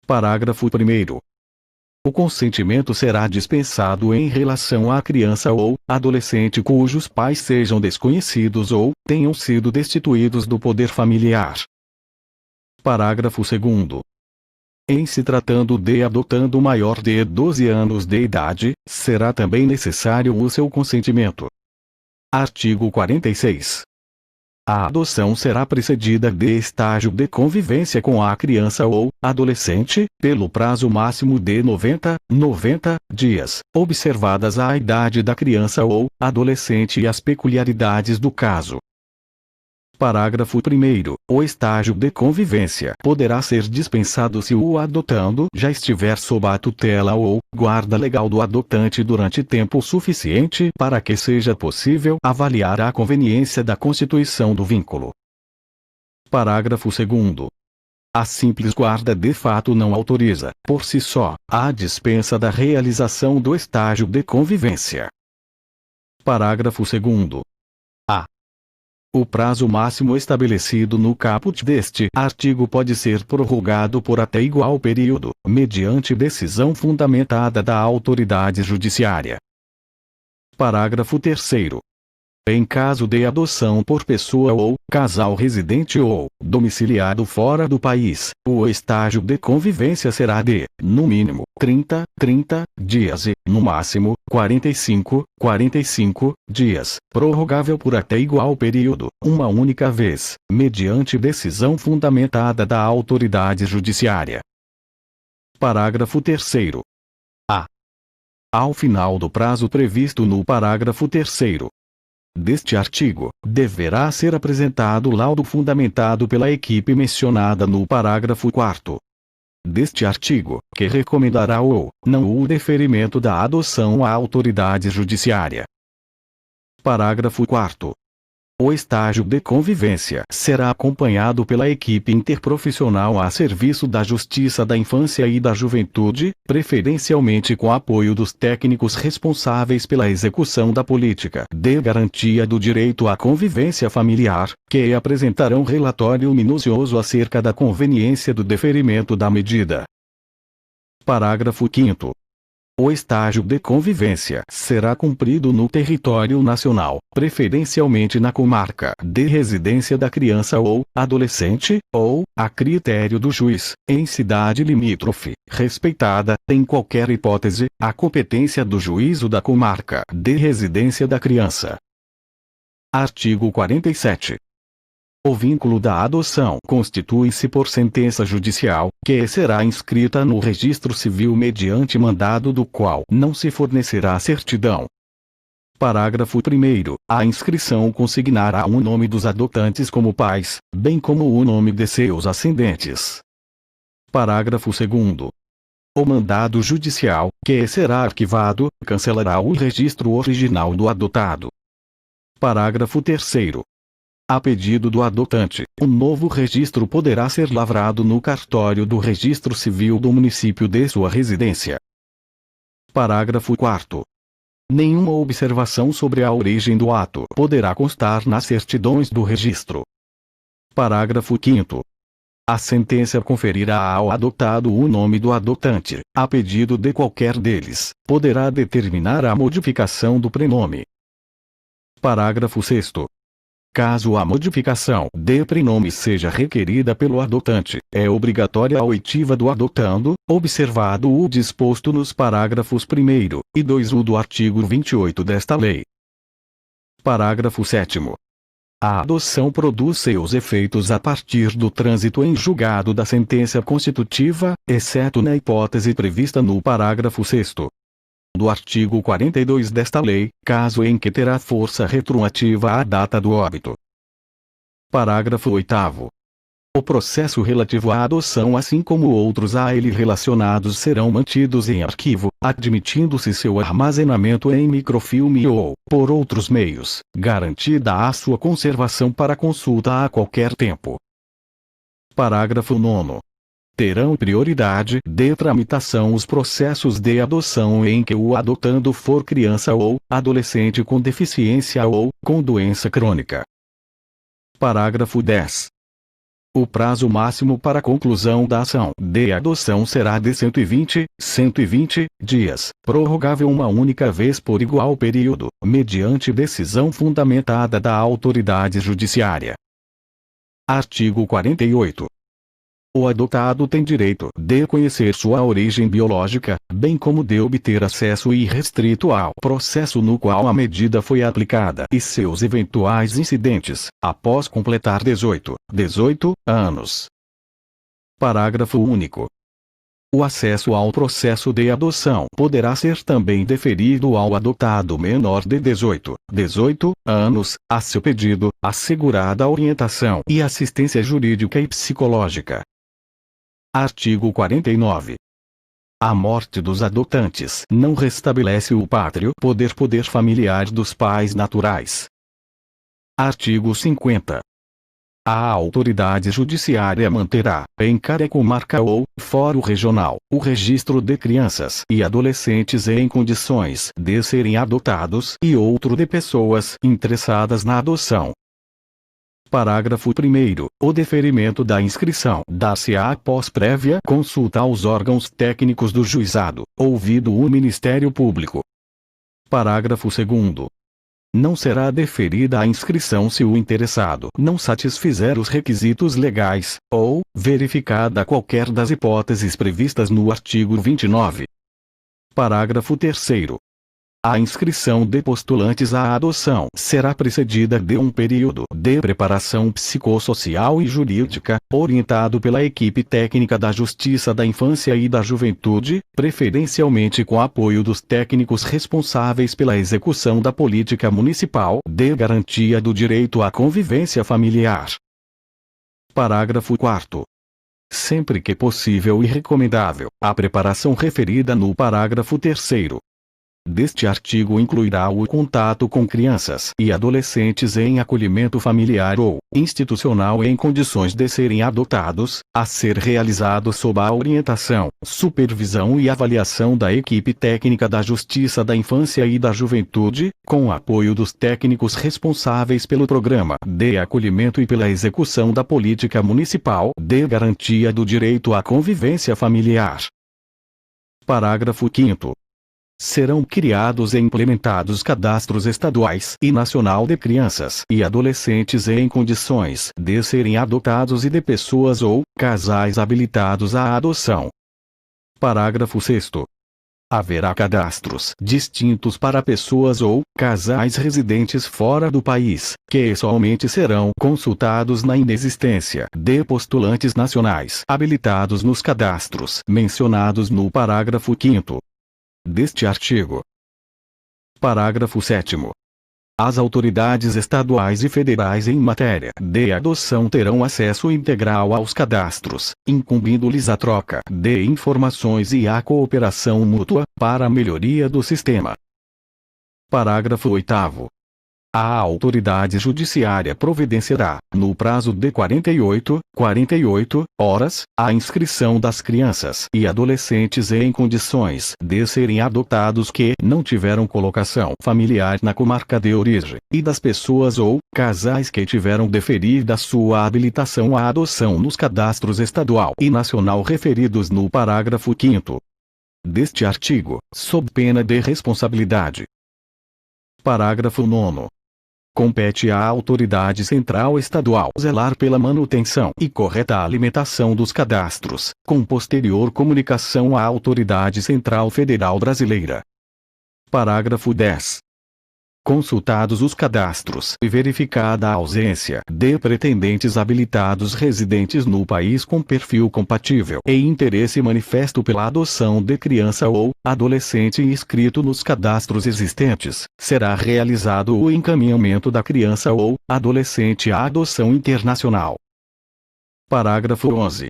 Parágrafo 1º. O consentimento será dispensado em relação à criança ou adolescente cujos pais sejam desconhecidos ou tenham sido destituídos do poder familiar. Parágrafo 2º. Em se tratando de adotando maior de 12 anos de idade, será também necessário o seu consentimento. Artigo 46. A adoção será precedida de estágio de convivência com a criança ou adolescente, pelo prazo máximo de 90 dias, observadas a idade da criança ou adolescente e as peculiaridades do caso. Parágrafo 1º. O estágio de convivência poderá ser dispensado se o adotando já estiver sob a tutela ou guarda legal do adotante durante tempo suficiente para que seja possível avaliar a conveniência da constituição do vínculo. Parágrafo 2º. A simples guarda de fato não autoriza, por si só, a dispensa da realização do estágio de convivência. Parágrafo 2º. O prazo máximo estabelecido no caput deste artigo pode ser prorrogado por até igual período, mediante decisão fundamentada da autoridade judiciária. Parágrafo 3º. Em caso de adoção por pessoa ou casal residente ou domiciliado fora do país, o estágio de convivência será de, no mínimo, 30 dias e, no máximo, 45 dias, prorrogável por até igual período, uma única vez, mediante decisão fundamentada da autoridade judiciária. Parágrafo 3º. Ao final do prazo previsto no parágrafo 3º deste artigo, deverá ser apresentado laudo fundamentado pela equipe mencionada no parágrafo 4º deste artigo, que recomendará ou não o deferimento da adoção à autoridade judiciária. Parágrafo 4º. O estágio de convivência será acompanhado pela equipe interprofissional a serviço da Justiça da Infância e da Juventude, preferencialmente com apoio dos técnicos responsáveis pela execução da política de garantia do direito à convivência familiar, que apresentarão relatório minucioso acerca da conveniência do deferimento da medida. Parágrafo 5º. O estágio de convivência será cumprido no território nacional, preferencialmente na comarca de residência da criança ou adolescente, ou, a critério do juiz, em cidade limítrofe, respeitada, em qualquer hipótese, a competência do juízo da comarca de residência da criança. Artigo 47. O vínculo da adoção constitui-se por sentença judicial, que será inscrita no registro civil mediante mandado do qual não se fornecerá certidão. Parágrafo 1º. A inscrição consignará o nome dos adotantes como pais, bem como o nome de seus ascendentes. Parágrafo 2º. O mandado judicial, que será arquivado, cancelará o registro original do adotado. Parágrafo 3º. A pedido do adotante, um novo registro poderá ser lavrado no cartório do Registro Civil do município de sua residência. Parágrafo 4º. Nenhuma observação sobre a origem do ato poderá constar nas certidões do registro. Parágrafo 5º. A sentença conferirá ao adotado o nome do adotante, a pedido de qualquer deles, poderá determinar a modificação do prenome. Parágrafo 6º. Caso a modificação de prenome seja requerida pelo adotante, é obrigatória a oitiva do adotando, observado o disposto nos parágrafos 1º e 2º do artigo 28 desta lei. Parágrafo 7º. A adoção produz seus efeitos a partir do trânsito em julgado da sentença constitutiva, exceto na hipótese prevista no parágrafo 6º do artigo 42 desta lei, caso em que terá força retroativa à data do óbito. Parágrafo 8º. O processo relativo à adoção assim como outros a ele relacionados serão mantidos em arquivo, admitindo-se seu armazenamento em microfilme ou, por outros meios, garantida a sua conservação para consulta a qualquer tempo. Parágrafo 9º. Terão prioridade de tramitação os processos de adoção em que o adotando for criança ou adolescente com deficiência ou com doença crônica. Parágrafo 10. O prazo máximo para conclusão da ação de adoção será de 120 dias, prorrogável uma única vez por igual período, mediante decisão fundamentada da autoridade judiciária. Artigo 48. O adotado tem direito de conhecer sua origem biológica, bem como de obter acesso irrestrito ao processo no qual a medida foi aplicada e seus eventuais incidentes, após completar 18 anos. Parágrafo único. O acesso ao processo de adoção poderá ser também deferido ao adotado menor de 18 anos, a seu pedido, assegurada a orientação e assistência jurídica e psicológica. Artigo 49. A morte dos adotantes não restabelece o pátrio poder familiar dos pais naturais. Artigo 50. A autoridade judiciária manterá, em cada comarca ou fórum regional, o registro de crianças e adolescentes em condições de serem adotados e outro de pessoas interessadas na adoção. Parágrafo 1º. O deferimento da inscrição dar-se-á após prévia consulta aos órgãos técnicos do juizado, ouvido o Ministério Público. Parágrafo 2º. Não será deferida a inscrição se o interessado não satisfizer os requisitos legais, ou verificada qualquer das hipóteses previstas no artigo 29. Parágrafo 3º. A inscrição de postulantes à adoção será precedida de um período de preparação psicossocial e jurídica, orientado pela equipe técnica da Justiça da Infância e da Juventude, preferencialmente com apoio dos técnicos responsáveis pela execução da política municipal de garantia do direito à convivência familiar. Parágrafo 4º. Sempre que possível e recomendável, a preparação referida no parágrafo 3º deste artigo incluirá o contato com crianças e adolescentes em acolhimento familiar ou institucional em condições de serem adotados, a ser realizado sob a orientação, supervisão e avaliação da equipe técnica da Justiça da Infância e da Juventude, com apoio dos técnicos responsáveis pelo programa de acolhimento e pela execução da política municipal de garantia do direito à convivência familiar. Parágrafo 5º. Serão criados e implementados cadastros estaduais e nacional de crianças e adolescentes em condições de serem adotados e de pessoas ou casais habilitados à adoção. Parágrafo 6º. Haverá cadastros distintos para pessoas ou casais residentes fora do país, que somente serão consultados na inexistência de postulantes nacionais habilitados nos cadastros mencionados no parágrafo 5º deste artigo. Parágrafo 7º. As autoridades estaduais e federais em matéria de adoção terão acesso integral aos cadastros, incumbindo-lhes a troca de informações e a cooperação mútua, para a melhoria do sistema. Parágrafo 8º. A autoridade judiciária providenciará, no prazo de 48 horas, a inscrição das crianças e adolescentes em condições de serem adotados que não tiveram colocação familiar na comarca de origem, e das pessoas ou casais que tiveram deferida sua habilitação à adoção nos cadastros estadual e nacional referidos no parágrafo 5º deste artigo, sob pena de responsabilidade. Parágrafo 9º. Compete à autoridade central estadual zelar pela manutenção e correta alimentação dos cadastros, com posterior comunicação à autoridade central federal brasileira. Parágrafo 10. Consultados os cadastros e verificada a ausência de pretendentes habilitados residentes no país com perfil compatível e interesse manifesto pela adoção de criança ou adolescente inscrito nos cadastros existentes, será realizado o encaminhamento da criança ou adolescente à adoção internacional. Parágrafo 11.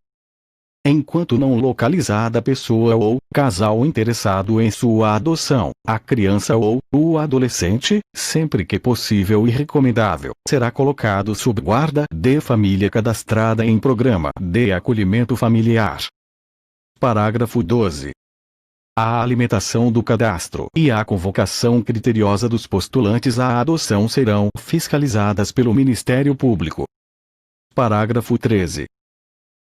Enquanto não localizada a pessoa ou casal interessado em sua adoção, a criança ou o adolescente, sempre que possível e recomendável, será colocado sob guarda de família cadastrada em programa de acolhimento familiar. Parágrafo 12. A alimentação do cadastro e a convocação criteriosa dos postulantes à adoção serão fiscalizadas pelo Ministério Público. Parágrafo 13.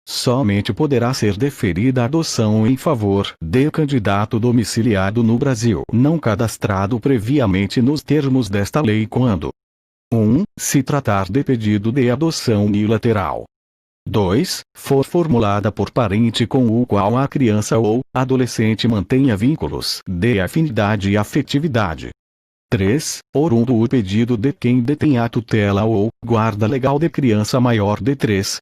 Somente poderá ser deferida a adoção em favor de candidato domiciliado no Brasil não cadastrado previamente nos termos desta lei quando 1. Se tratar de pedido de adoção unilateral. 2. For formulada por parente com o qual a criança ou adolescente mantenha vínculos de afinidade e afetividade. 3. Oriundo o pedido de quem detém a tutela ou guarda legal de criança maior de 3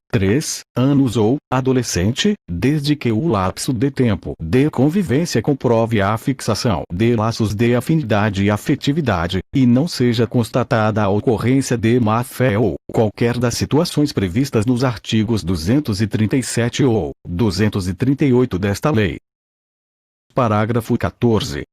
anos ou adolescente, desde que o lapso de tempo de convivência comprove a fixação de laços de afinidade e afetividade, e não seja constatada a ocorrência de má-fé ou qualquer das situações previstas nos artigos 237 ou 238 desta lei. Parágrafo 14.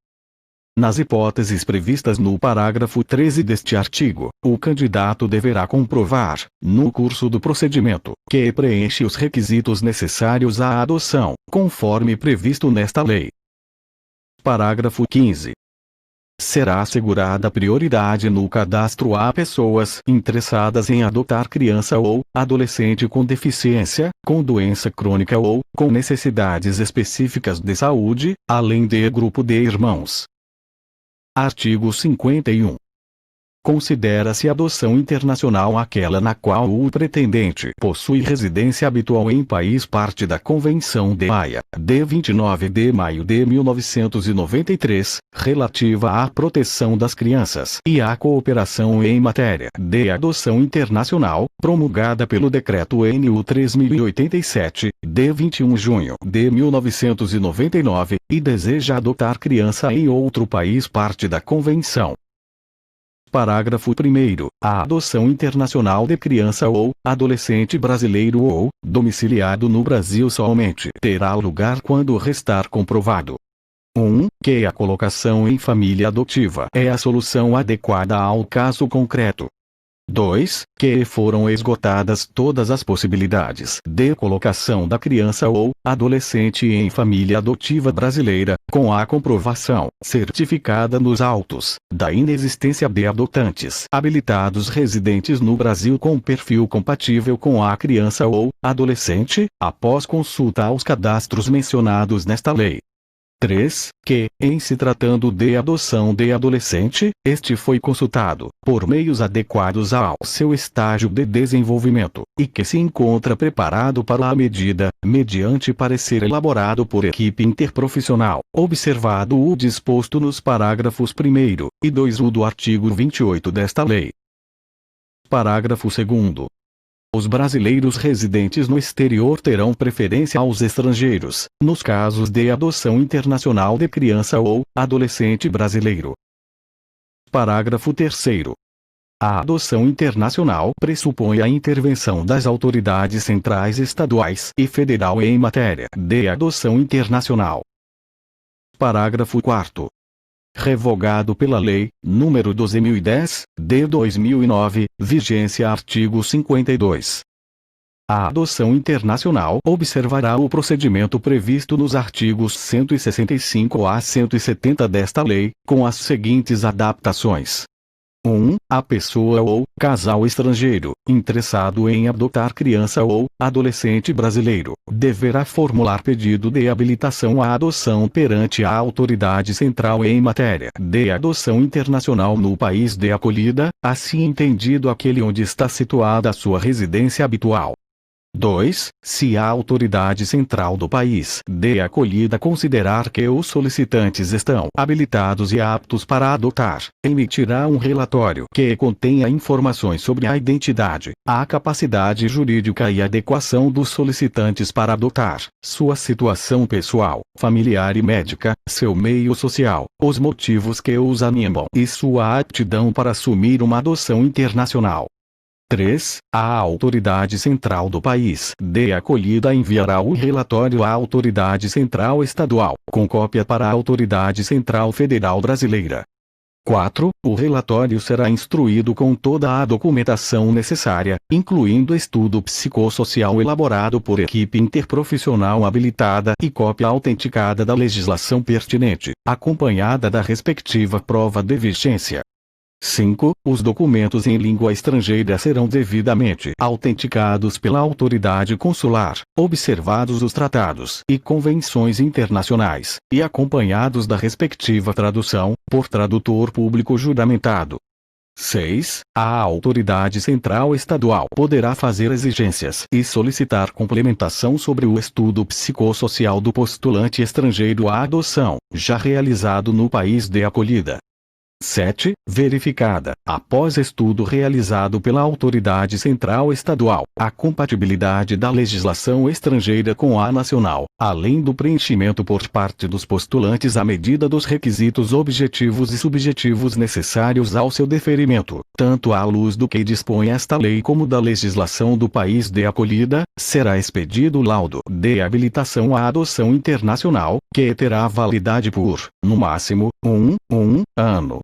Nas hipóteses previstas no parágrafo 13 deste artigo, o candidato deverá comprovar, no curso do procedimento, que preenche os requisitos necessários à adoção, conforme previsto nesta lei. Parágrafo 15. Será assegurada prioridade no cadastro a pessoas interessadas em adotar criança ou adolescente com deficiência, com doença crônica ou com necessidades específicas de saúde, além de grupo de irmãos. Artigo 51. Considera-se adoção internacional aquela na qual o pretendente possui residência habitual em país parte da Convenção de Haia, de 29 de maio de 1993, relativa à proteção das crianças e à cooperação em matéria de adoção internacional, promulgada pelo Decreto NU 3087, de 21 de junho de 1999, e deseja adotar criança em outro país parte da Convenção. Parágrafo 1º. A adoção internacional de criança ou adolescente brasileiro ou domiciliado no Brasil somente terá lugar quando restar comprovado: 1. Que a colocação em família adotiva é a solução adequada ao caso concreto. 2. Que foram esgotadas todas as possibilidades de colocação da criança ou adolescente em família adotiva brasileira, com a comprovação, certificada nos autos, da inexistência de adotantes habilitados residentes no Brasil com perfil compatível com a criança ou adolescente, após consulta aos cadastros mencionados nesta lei. 3. Que, em se tratando de adoção de adolescente, este foi consultado, por meios adequados ao seu estágio de desenvolvimento, e que se encontra preparado para a medida, mediante parecer elaborado por equipe interprofissional, observado o disposto nos parágrafos 1º e 2º do artigo 28 desta lei. Parágrafo 2º. Os brasileiros residentes no exterior terão preferência aos estrangeiros, nos casos de adoção internacional de criança ou adolescente brasileiro. Parágrafo 3º. A adoção internacional pressupõe a intervenção das autoridades centrais estaduais e federal em matéria de adoção internacional. Parágrafo 4º. Revogado pela Lei nº 12.010, de 2009, vigência artigo 52. A adoção internacional observará o procedimento previsto nos artigos 165 a 170 desta lei, com as seguintes adaptações: 1. A pessoa ou casal estrangeiro, interessado em adotar criança ou adolescente brasileiro, deverá formular pedido de habilitação à adoção perante a autoridade central em matéria de adoção internacional no país de acolhida, assim entendido aquele onde está situada a sua residência habitual. 2. Se a autoridade central do país de acolhida considerar que os solicitantes estão habilitados e aptos para adotar, emitirá um relatório que contenha informações sobre a identidade, a capacidade jurídica e adequação dos solicitantes para adotar, sua situação pessoal, familiar e médica, seu meio social, os motivos que os animam e sua aptidão para assumir uma adoção internacional. 3. A autoridade central do país de acolhida enviará o relatório à autoridade central estadual, com cópia para a autoridade central federal brasileira. 4. O relatório será instruído com toda a documentação necessária, incluindo estudo psicossocial elaborado por equipe interprofissional habilitada e cópia autenticada da legislação pertinente, acompanhada da respectiva prova de vigência. 5. Os documentos em língua estrangeira serão devidamente autenticados pela autoridade consular, observados os tratados e convenções internacionais, e acompanhados da respectiva tradução, por tradutor público juramentado. 6. A autoridade central estadual poderá fazer exigências e solicitar complementação sobre o estudo psicossocial do postulante estrangeiro à adoção, já realizado no país de acolhida. 7. Verificada, após estudo realizado pela autoridade central estadual, a compatibilidade da legislação estrangeira com a nacional, além do preenchimento por parte dos postulantes à medida dos requisitos objetivos e subjetivos necessários ao seu deferimento, tanto à luz do que dispõe esta lei como da legislação do país de acolhida, será expedido o laudo de habilitação à adoção internacional, que terá validade por, no máximo, um ano.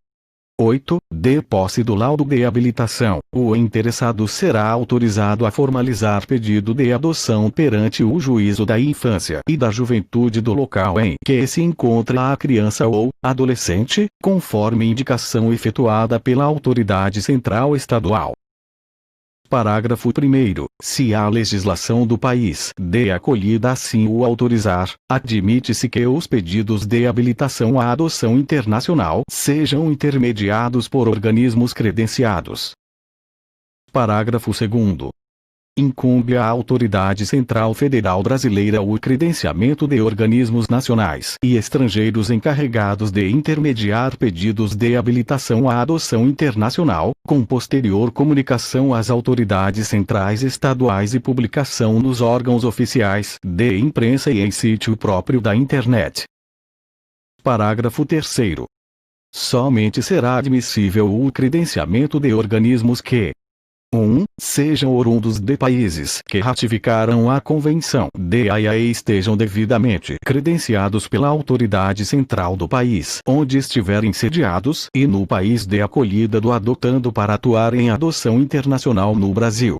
8. De posse do laudo de habilitação, o interessado será autorizado a formalizar pedido de adoção perante o juízo da infância e da juventude do local em que se encontra a criança ou adolescente, conforme indicação efetuada pela autoridade central estadual. Parágrafo 1º. Se a legislação do país de acolhida assim o autorizar, admite-se que os pedidos de habilitação à adoção internacional sejam intermediados por organismos credenciados. Parágrafo 2º. Incumbe à Autoridade Central Federal Brasileira o credenciamento de organismos nacionais e estrangeiros encarregados de intermediar pedidos de habilitação à adoção internacional, com posterior comunicação às autoridades centrais estaduais e publicação nos órgãos oficiais de imprensa e em sítio próprio da Internet. Parágrafo 3º. Somente será admissível o credenciamento de organismos que: 1. Sejam oriundos de países que ratificaram a Convenção de Haia e estejam devidamente credenciados pela autoridade central do país onde estiverem sediados e no país de acolhida do adotando para atuar em adoção internacional no Brasil.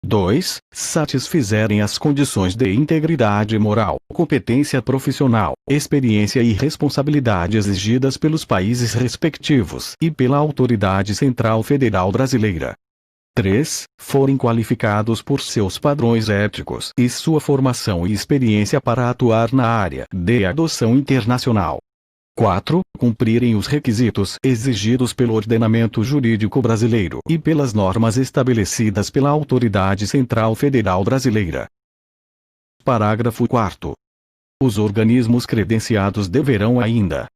2. Satisfizerem as condições de integridade moral, competência profissional, experiência e responsabilidade exigidas pelos países respectivos e pela Autoridade Central Federal Brasileira. 3. Forem qualificados por seus padrões éticos e sua formação e experiência para atuar na área de adoção internacional. 4. Cumprirem os requisitos exigidos pelo ordenamento jurídico brasileiro e pelas normas estabelecidas pela Autoridade Central Federal Brasileira. Parágrafo 4º. Os organismos credenciados deverão ainda: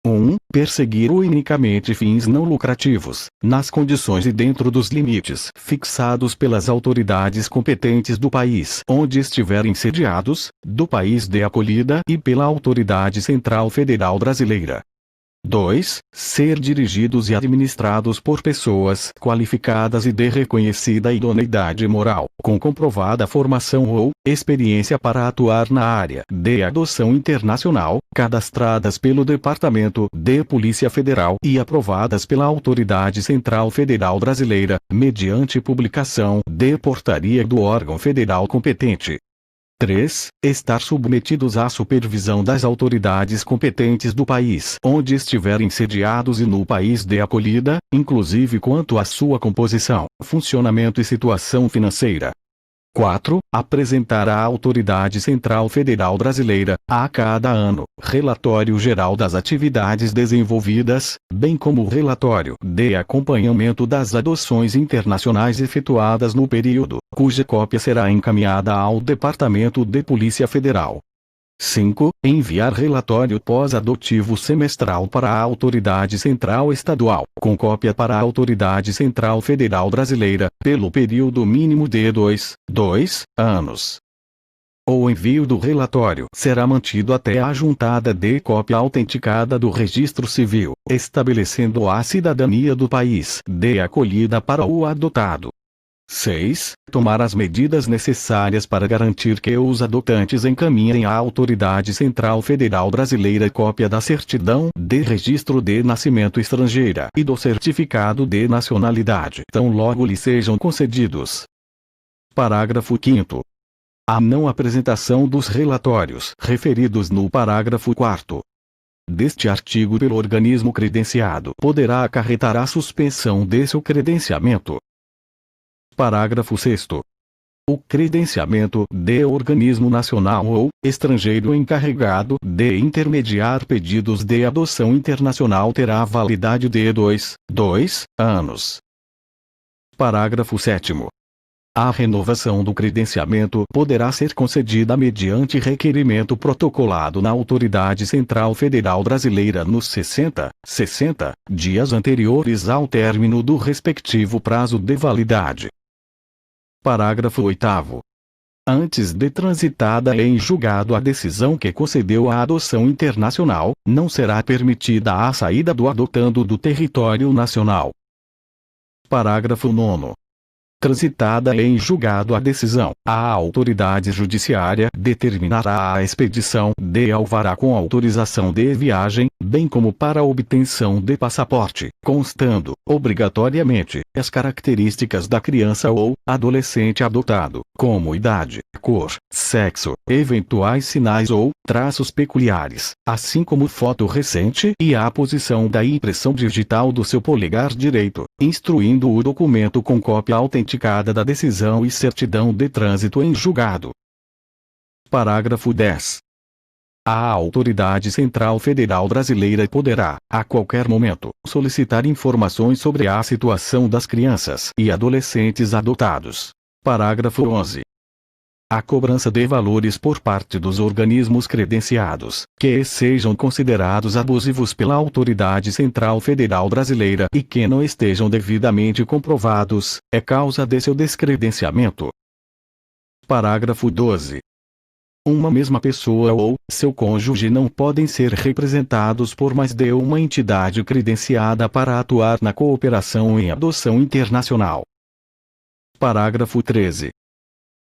1. Perseguir unicamente fins não lucrativos, nas condições e dentro dos limites fixados pelas autoridades competentes do país onde estiverem sediados, do país de acolhida e pela Autoridade Central Federal Brasileira. 2. Ser dirigidos e administrados por pessoas qualificadas e de reconhecida idoneidade moral, com comprovada formação ou experiência para atuar na área de adoção internacional, cadastradas pelo Departamento de Polícia Federal e aprovadas pela Autoridade Central Federal Brasileira, mediante publicação de portaria do órgão federal competente. 3. Estar submetidos à supervisão das autoridades competentes do país onde estiverem sediados e no país de acolhida, inclusive quanto à sua composição, funcionamento e situação financeira. 4. Apresentar à Autoridade Central Federal Brasileira, a cada ano, relatório geral das atividades desenvolvidas, bem como relatório de acompanhamento das adoções internacionais efetuadas no período, cuja cópia será encaminhada ao Departamento de Polícia Federal. 5. Enviar relatório pós-adotivo semestral para a Autoridade Central Estadual, com cópia para a Autoridade Central Federal Brasileira, pelo período mínimo de 2 anos. O envio do relatório será mantido até a juntada de cópia autenticada do Registro Civil, estabelecendo a cidadania do país de acolhida para o adotado. 6. Tomar as medidas necessárias para garantir que os adotantes encaminhem à Autoridade Central Federal Brasileira cópia da certidão de registro de nascimento estrangeira e do certificado de nacionalidade, tão logo lhes sejam concedidos. Parágrafo 5º. A não apresentação dos relatórios referidos no parágrafo 4º deste artigo pelo organismo credenciado poderá acarretar a suspensão de seu credenciamento. Parágrafo 6º. O credenciamento de organismo nacional ou estrangeiro encarregado de intermediar pedidos de adoção internacional terá validade de 2 anos. Parágrafo 7º. A renovação do credenciamento poderá ser concedida mediante requerimento protocolado na Autoridade Central Federal Brasileira nos 60 dias anteriores ao término do respectivo prazo de validade. Parágrafo 8º. Antes de transitada em julgado a decisão que concedeu a adoção internacional, não será permitida a saída do adotando do território nacional. Parágrafo 9º. Transitada em julgado a decisão, a autoridade judiciária determinará a expedição de alvará com autorização de viagem, bem como para obtenção de passaporte, constando, obrigatoriamente, as características da criança ou adolescente adotado, como idade, cor, sexo, eventuais sinais ou traços peculiares, assim como foto recente e a posição da impressão digital do seu polegar direito, instruindo o documento com cópia autenticada da decisão e certidão de trânsito em julgado. Parágrafo 10. A Autoridade Central Federal Brasileira poderá, a qualquer momento, solicitar informações sobre a situação das crianças e adolescentes adotados. Parágrafo 11. A cobrança de valores por parte dos organismos credenciados, que sejam considerados abusivos pela Autoridade Central Federal Brasileira e que não estejam devidamente comprovados, é causa de seu descredenciamento. Parágrafo 12. Uma mesma pessoa ou seu cônjuge não podem ser representados por mais de uma entidade credenciada para atuar na cooperação em adoção internacional. Parágrafo 13.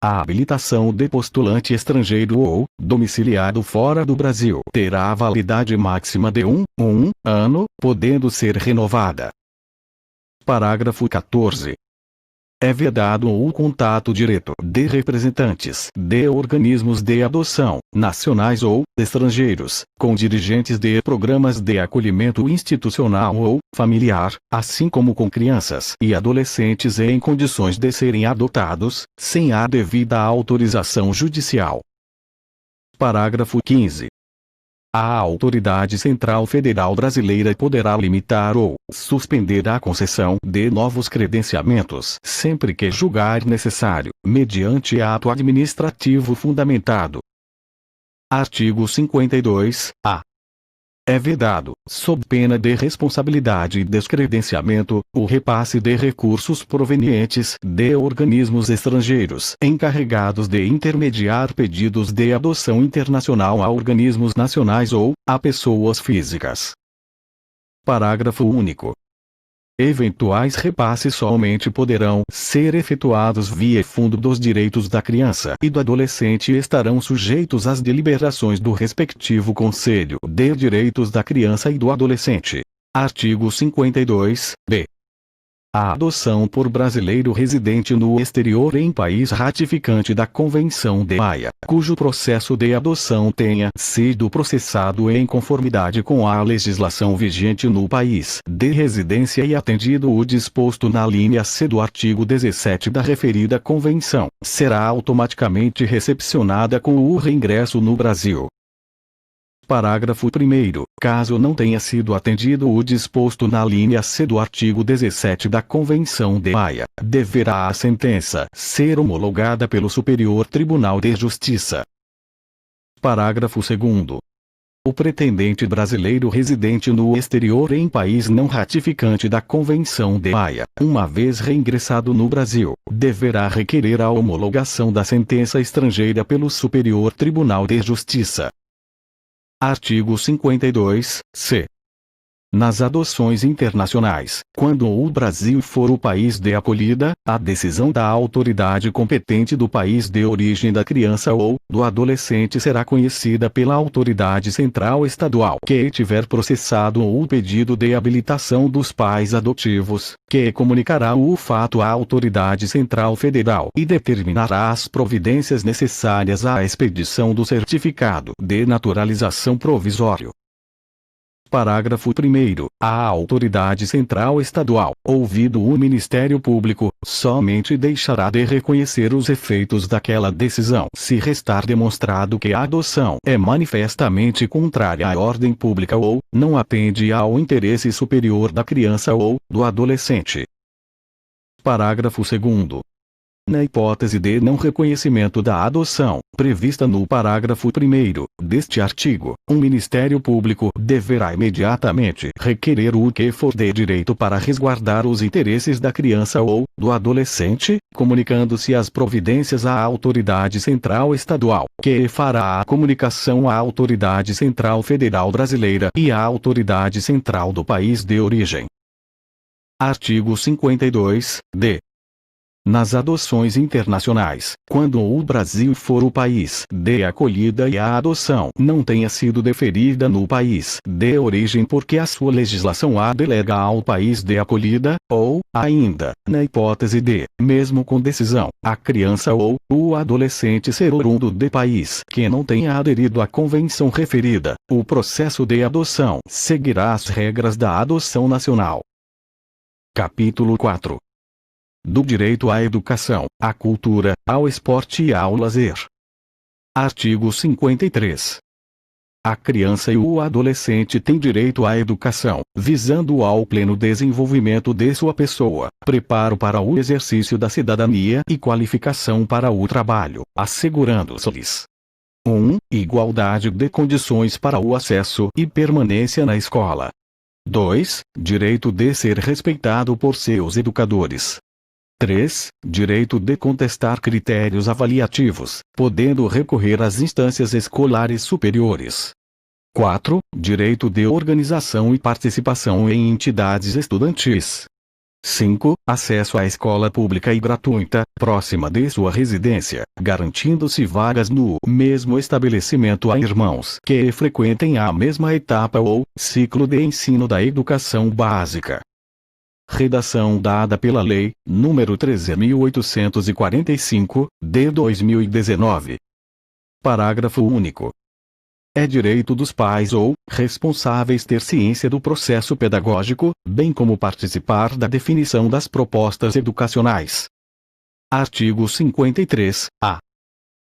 A habilitação de postulante estrangeiro ou domiciliado fora do Brasil terá a validade máxima de um ano, podendo ser renovada. Parágrafo 14. É vedado o contato direto de representantes de organismos de adoção, nacionais ou estrangeiros, com dirigentes de programas de acolhimento institucional ou familiar, assim como com crianças e adolescentes em condições de serem adotados, sem a devida autorização judicial. Parágrafo 15. A Autoridade Central Federal Brasileira poderá limitar ou suspender a concessão de novos credenciamentos sempre que julgar necessário, mediante ato administrativo fundamentado. Artigo 52-A. É vedado, sob pena de responsabilidade e descredenciamento, o repasse de recursos provenientes de organismos estrangeiros encarregados de intermediar pedidos de adoção internacional a organismos nacionais ou a pessoas físicas. Parágrafo único. Eventuais repasses somente poderão ser efetuados via Fundo dos Direitos da Criança e do Adolescente e estarão sujeitos às deliberações do respectivo Conselho de Direitos da Criança e do Adolescente. Artigo 52-B. A adoção por brasileiro residente no exterior em país ratificante da Convenção de Haia, cujo processo de adoção tenha sido processado em conformidade com a legislação vigente no país de residência e atendido o disposto na linha C do artigo 17 da referida Convenção, será automaticamente recepcionada com o reingresso no Brasil. Parágrafo 1º. Caso não tenha sido atendido o disposto na linha C do artigo 17 da Convenção de Haia, deverá a sentença ser homologada pelo Superior Tribunal de Justiça. Parágrafo 2º. O pretendente brasileiro residente no exterior em país não ratificante da Convenção de Haia, uma vez reingressado no Brasil, deverá requerer a homologação da sentença estrangeira pelo Superior Tribunal de Justiça. Artigo 52-C. Nas adoções internacionais, quando o Brasil for o país de acolhida, a decisão da autoridade competente do país de origem da criança ou do adolescente será conhecida pela autoridade central estadual que tiver processado o pedido de habilitação dos pais adotivos, que comunicará o fato à autoridade central federal e determinará as providências necessárias à expedição do certificado de naturalização provisório. Parágrafo 1º. A autoridade central estadual, ouvido o Ministério Público, somente deixará de reconhecer os efeitos daquela decisão se restar demonstrado que a adoção é manifestamente contrária à ordem pública ou não atende ao interesse superior da criança ou do adolescente. Parágrafo 2º. Na hipótese de não reconhecimento da adoção, prevista no parágrafo 1º deste artigo, o Ministério Público deverá imediatamente requerer o que for de direito para resguardar os interesses da criança ou do adolescente, comunicando-se as providências à autoridade central estadual, que fará a comunicação à autoridade central federal brasileira e à autoridade central do país de origem. Artigo 52-D. Nas adoções internacionais, quando o Brasil for o país de acolhida e a adoção não tenha sido deferida no país de origem porque a sua legislação a delega ao país de acolhida, ou, ainda, na hipótese de, mesmo com decisão, a criança ou o adolescente ser oriundo de país que não tenha aderido à convenção referida, o processo de adoção seguirá as regras da adoção nacional. Capítulo 4. Do direito à educação, à cultura, ao esporte e ao lazer. Artigo 53. A criança e o adolescente têm direito à educação, visando ao pleno desenvolvimento de sua pessoa, preparo para o exercício da cidadania e qualificação para o trabalho, assegurando-se-lhes 1. Igualdade de condições para o acesso e permanência na escola. 2. Direito de ser respeitado por seus educadores. 3. Direito de contestar critérios avaliativos, podendo recorrer às instâncias escolares superiores. 4. Direito de organização e participação em entidades estudantis. 5. Acesso à escola pública e gratuita, próxima de sua residência, garantindo-se vagas no mesmo estabelecimento a irmãos que frequentem a mesma etapa ou ciclo de ensino da educação básica. Redação dada pela Lei nº 13.845, de 2019. Parágrafo único. É direito dos pais ou responsáveis ter ciência do processo pedagógico, bem como participar da definição das propostas educacionais. Artigo 53-A.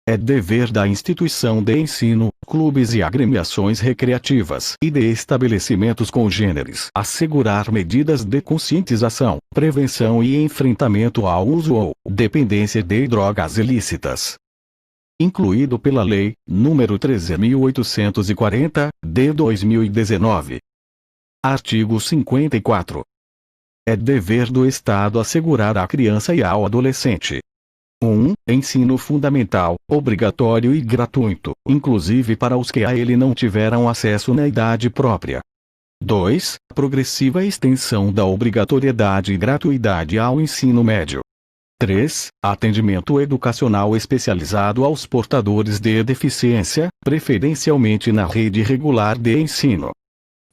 É dever da instituição de ensino, clubes e agremiações recreativas e de estabelecimentos congêneres assegurar medidas de conscientização, prevenção e enfrentamento ao uso ou dependência de drogas ilícitas. Incluído pela Lei nº 13.840, de 2019. Artigo 54. É dever do Estado assegurar à criança e ao adolescente 1. Ensino fundamental, obrigatório e gratuito, inclusive para os que a ele não tiveram acesso na idade própria. 2. Progressiva extensão da obrigatoriedade e gratuidade ao ensino médio. 3. Atendimento educacional especializado aos portadores de deficiência, preferencialmente na rede regular de ensino.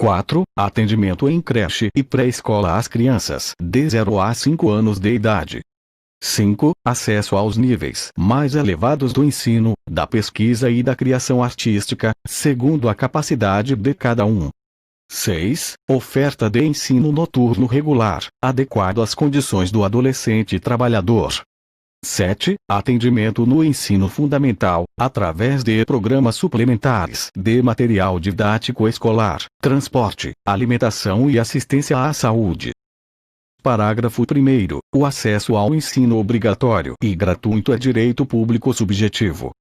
4. Atendimento em creche e pré-escola às crianças de 0 a 5 anos de idade. 5. Acesso aos níveis mais elevados do ensino, da pesquisa e da criação artística, segundo a capacidade de cada um. 6. Oferta de ensino noturno regular, adequado às condições do adolescente trabalhador. 7. Atendimento no ensino fundamental, através de programas suplementares de material didático escolar, transporte, alimentação e assistência à saúde. Parágrafo 1º. O acesso ao ensino obrigatório e gratuito é direito público subjetivo.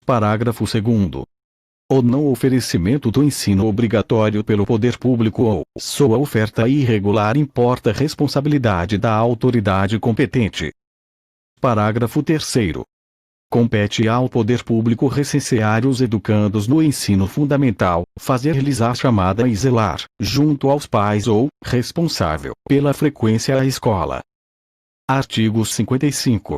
Parágrafo 2º. O não oferecimento do ensino obrigatório pelo poder público ou sua oferta irregular importa responsabilidade da autoridade competente. Parágrafo 3º. Compete ao poder público recensear os educandos no ensino fundamental, fazer-lhes a chamada e zelar, junto aos pais ou responsável, pela frequência à escola. Artigo 55.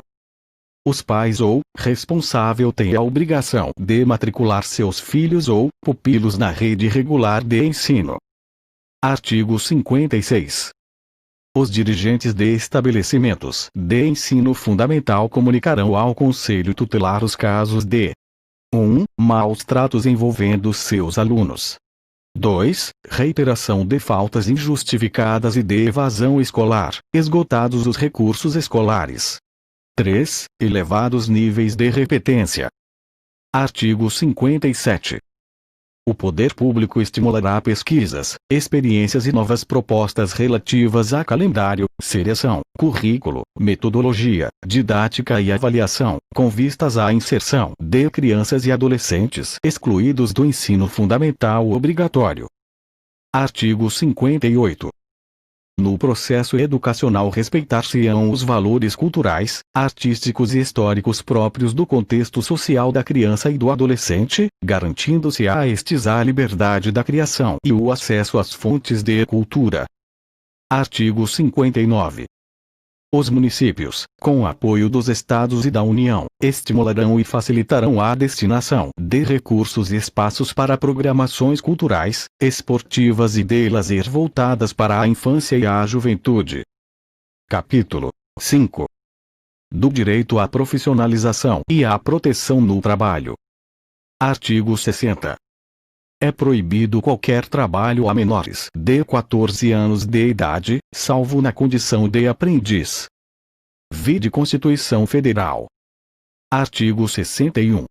Os pais ou responsável têm a obrigação de matricular seus filhos ou pupilos na rede regular de ensino. Artigo 56. Os dirigentes de estabelecimentos de ensino fundamental comunicarão ao Conselho Tutelar os casos de 1. Maus tratos envolvendo seus alunos. 2. Reiteração de faltas injustificadas e de evasão escolar, esgotados os recursos escolares. 3. Elevados níveis de repetência. Artigo 57. O poder público estimulará pesquisas, experiências e novas propostas relativas a calendário, seleção, currículo, metodologia, didática e avaliação, com vistas à inserção de crianças e adolescentes excluídos do ensino fundamental obrigatório. Artigo 58. No processo educacional respeitar-se-ão os valores culturais, artísticos e históricos próprios do contexto social da criança e do adolescente, garantindo-se a estes a liberdade da criação e o acesso às fontes de cultura. Artigo 59. Os municípios, com o apoio dos estados e da União, estimularão e facilitarão a destinação de recursos e espaços para programações culturais, esportivas e de lazer voltadas para a infância e a juventude. Capítulo 5. Do direito à profissionalização e à proteção no trabalho. Artigo 60. É proibido qualquer trabalho a menores de 14 anos de idade, salvo na condição de aprendiz. Vide Constituição Federal. Artigo 61.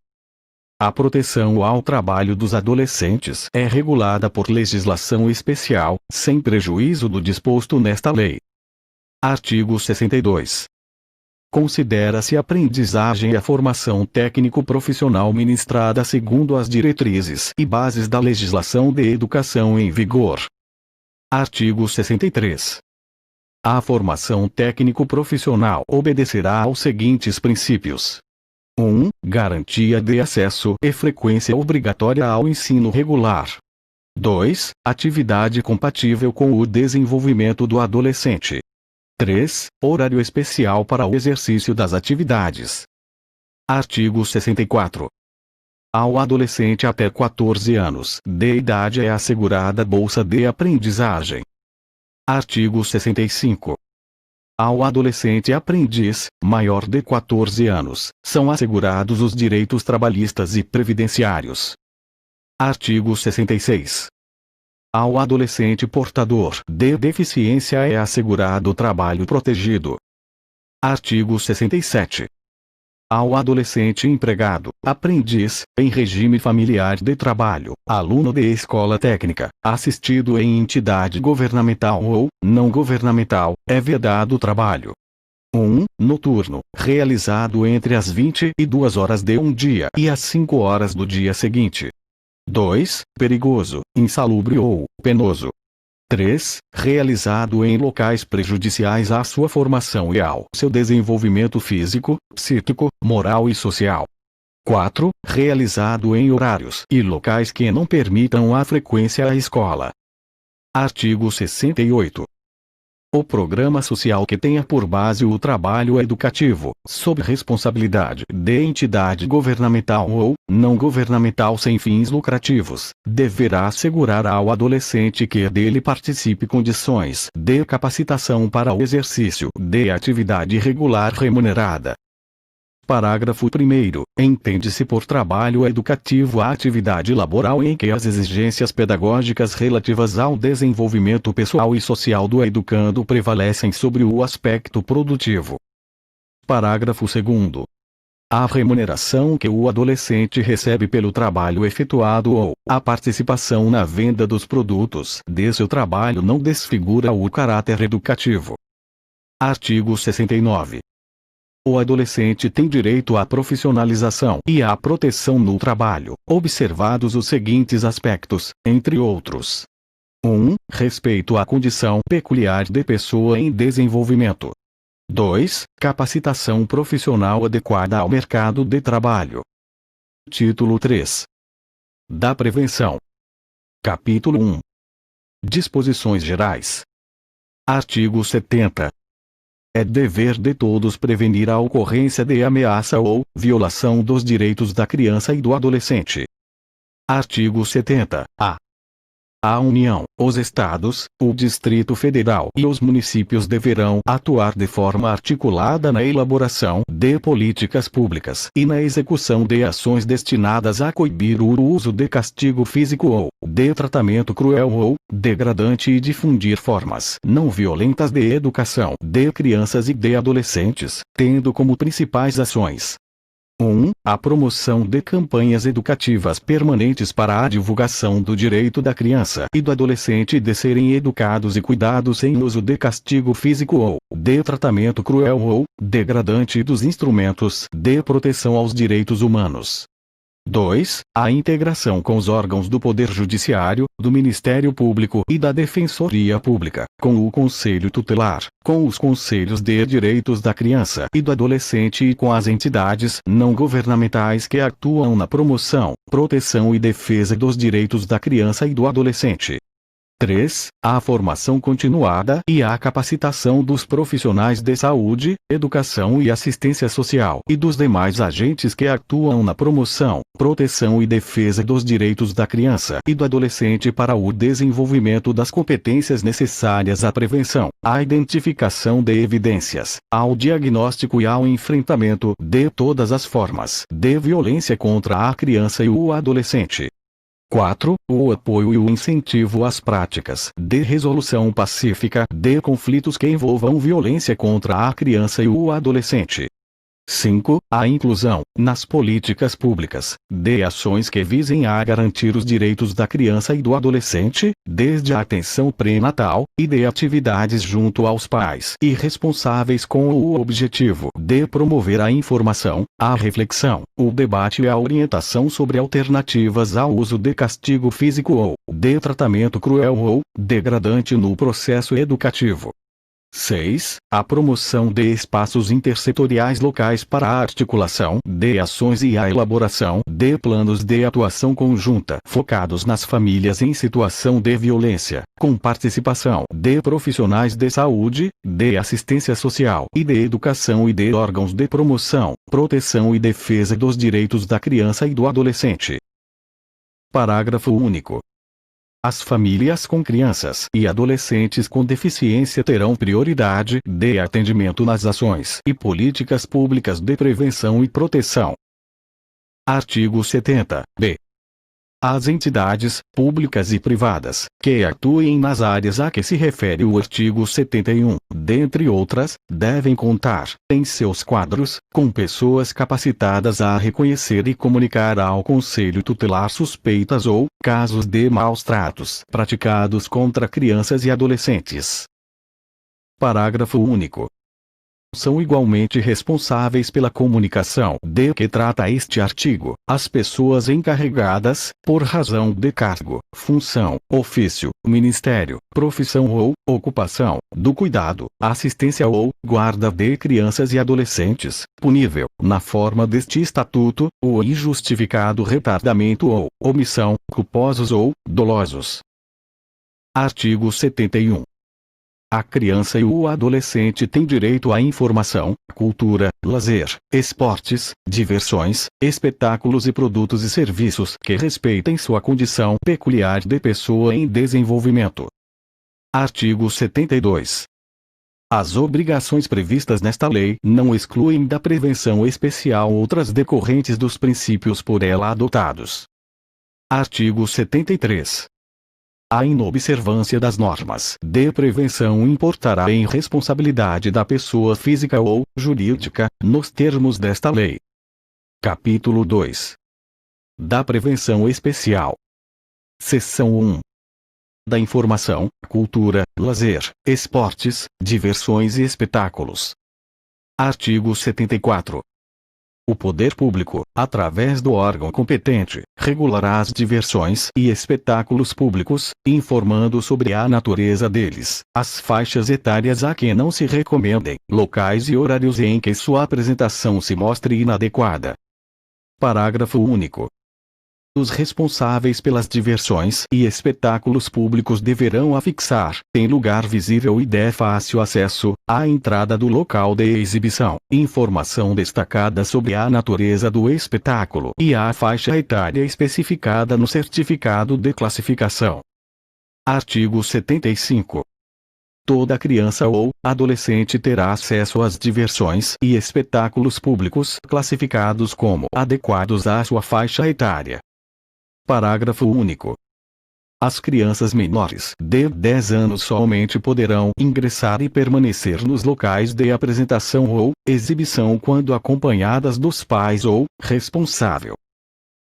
A proteção ao trabalho dos adolescentes é regulada por legislação especial, sem prejuízo do disposto nesta lei. Artigo 62. Considera-se aprendizagem a formação técnico-profissional ministrada segundo as diretrizes e bases da legislação de educação em vigor. Artigo 63. A formação técnico-profissional obedecerá aos seguintes princípios: 1. Garantia de acesso e frequência obrigatória ao ensino regular. 2. Atividade compatível com o desenvolvimento do adolescente. 3. Horário especial para o exercício das atividades. Artigo 64. Ao adolescente até 14 anos de idade é assegurada bolsa de aprendizagem. Artigo 65. Ao adolescente aprendiz, maior de 14 anos, são assegurados os direitos trabalhistas e previdenciários. Artigo 66. Ao adolescente portador de deficiência é assegurado trabalho protegido. Artigo 67. Ao adolescente empregado, aprendiz, em regime familiar de trabalho, aluno de escola técnica, assistido em entidade governamental ou não governamental, é vedado trabalho. 1. Noturno, realizado entre as 22 horas de um dia e as 5 horas do dia seguinte. 2. Perigoso, insalubre ou penoso. 3. Realizado em locais prejudiciais à sua formação e ao seu desenvolvimento físico, psíquico, moral e social. 4. Realizado em horários e locais que não permitam a frequência à escola. Artigo 68. O programa social que tenha por base o trabalho educativo, sob responsabilidade de entidade governamental ou não governamental sem fins lucrativos, deverá assegurar ao adolescente que dele participe condições de capacitação para o exercício de atividade regular remunerada. Parágrafo 1º. Entende-se por trabalho educativo a atividade laboral em que as exigências pedagógicas relativas ao desenvolvimento pessoal e social do educando prevalecem sobre o aspecto produtivo. Parágrafo 2º. A remuneração que o adolescente recebe pelo trabalho efetuado ou a participação na venda dos produtos de seu trabalho não desfigura o caráter educativo. Artigo 69. O adolescente tem direito à profissionalização e à proteção no trabalho, observados os seguintes aspectos, entre outros. 1. Respeito à condição peculiar de pessoa em desenvolvimento. 2. Capacitação profissional adequada ao mercado de trabalho. Título 3. Da prevenção. Capítulo 1. Disposições gerais. Artigo 70. É dever de todos prevenir a ocorrência de ameaça ou violação dos direitos da criança e do adolescente. Artigo 70-A. A União, os Estados, o Distrito Federal e os municípios deverão atuar de forma articulada na elaboração de políticas públicas e na execução de ações destinadas a coibir o uso de castigo físico ou de tratamento cruel ou degradante e difundir formas não violentas de educação de crianças e de adolescentes, tendo como principais ações: 1. A promoção de campanhas educativas permanentes para a divulgação do direito da criança e do adolescente de serem educados e cuidados sem uso de castigo físico ou de tratamento cruel ou degradante e dos instrumentos de proteção aos direitos humanos. 2. A integração com os órgãos do Poder Judiciário, do Ministério Público e da Defensoria Pública, com o Conselho Tutelar, com os Conselhos de Direitos da Criança e do Adolescente e com as entidades não governamentais que atuam na promoção, proteção e defesa dos direitos da criança e do adolescente. 3. A formação continuada e a capacitação dos profissionais de saúde, educação e assistência social e dos demais agentes que atuam na promoção, proteção e defesa dos direitos da criança e do adolescente para o desenvolvimento das competências necessárias à prevenção, à identificação de evidências, ao diagnóstico e ao enfrentamento de todas as formas de violência contra a criança e o adolescente. 4. O apoio e o incentivo às práticas de resolução pacífica de conflitos que envolvam violência contra a criança e o adolescente. 5. A inclusão, nas políticas públicas, de ações que visem a garantir os direitos da criança e do adolescente, desde a atenção pré-natal, e de atividades junto aos pais e responsáveis com o objetivo de promover a informação, a reflexão, o debate e a orientação sobre alternativas ao uso de castigo físico ou de tratamento cruel ou degradante no processo educativo. 6. A promoção de espaços intersetoriais locais para a articulação de ações e a elaboração de planos de atuação conjunta focados nas famílias em situação de violência, com participação de profissionais de saúde, de assistência social e de educação e de órgãos de promoção, proteção e defesa dos direitos da criança e do adolescente. Parágrafo único. As famílias com crianças e adolescentes com deficiência terão prioridade de atendimento nas ações e políticas públicas de prevenção e proteção. Artigo 70-B. As entidades, públicas e privadas, que atuem nas áreas a que se refere o artigo 71, dentre outras, devem contar, em seus quadros, com pessoas capacitadas a reconhecer e comunicar ao Conselho Tutelar suspeitas ou casos de maus-tratos praticados contra crianças e adolescentes. Parágrafo único. São igualmente responsáveis pela comunicação de que trata este artigo, as pessoas encarregadas, por razão de cargo, função, ofício, ministério, profissão ou ocupação, do cuidado, assistência ou guarda de crianças e adolescentes, punível, na forma deste estatuto, o injustificado retardamento ou omissão, culposos ou dolosos. Artigo 71. A criança e o adolescente têm direito à informação, cultura, lazer, esportes, diversões, espetáculos e produtos e serviços que respeitem sua condição peculiar de pessoa em desenvolvimento. Artigo 72. As obrigações previstas nesta lei não excluem da prevenção especial outras decorrentes dos princípios por ela adotados. Artigo 73. A inobservância das normas de prevenção importará em responsabilidade da pessoa física ou jurídica, nos termos desta lei. Capítulo 2. Da Prevenção Especial. Seção 1. Da informação, cultura, lazer, esportes, diversões e espetáculos. Artigo 74. O poder público, através do órgão competente, regulará as diversões e espetáculos públicos, informando sobre a natureza deles, as faixas etárias a que não se recomendem, locais e horários em que sua apresentação se mostre inadequada. Parágrafo único. Os responsáveis pelas diversões e espetáculos públicos deverão afixar, em lugar visível e de fácil acesso, à entrada do local de exibição, informação destacada sobre a natureza do espetáculo e a faixa etária especificada no certificado de classificação. Artigo 75. Toda criança ou adolescente terá acesso às diversões e espetáculos públicos classificados como adequados à sua faixa etária. Parágrafo único. As crianças menores de 10 anos somente poderão ingressar e permanecer nos locais de apresentação ou exibição quando acompanhadas dos pais ou responsável.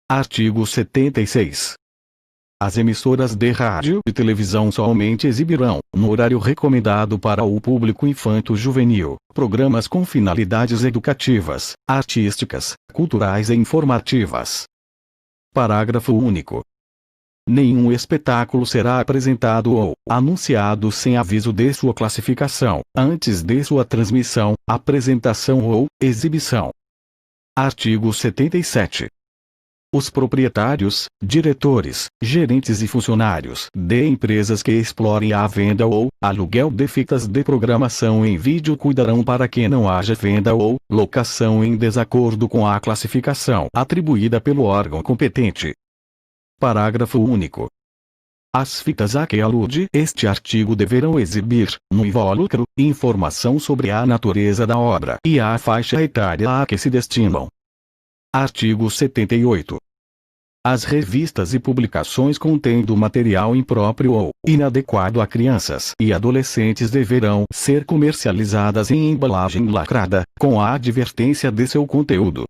Artigo 76. As emissoras de rádio e televisão somente exibirão, no horário recomendado para o público infanto-juvenil, programas com finalidades educativas, artísticas, culturais e informativas. Parágrafo único. Nenhum espetáculo será apresentado ou anunciado sem aviso de sua classificação, antes de sua transmissão, apresentação ou exibição. Artigo 77. Os proprietários, diretores, gerentes e funcionários de empresas que explorem a venda ou aluguel de fitas de programação em vídeo cuidarão para que não haja venda ou locação em desacordo com a classificação atribuída pelo órgão competente. Parágrafo único. As fitas a que alude este artigo deverão exibir, no invólucro, informação sobre a natureza da obra e a faixa etária a que se destinam. Artigo 78. As revistas e publicações contendo material impróprio ou inadequado a crianças e adolescentes deverão ser comercializadas em embalagem lacrada, com a advertência de seu conteúdo.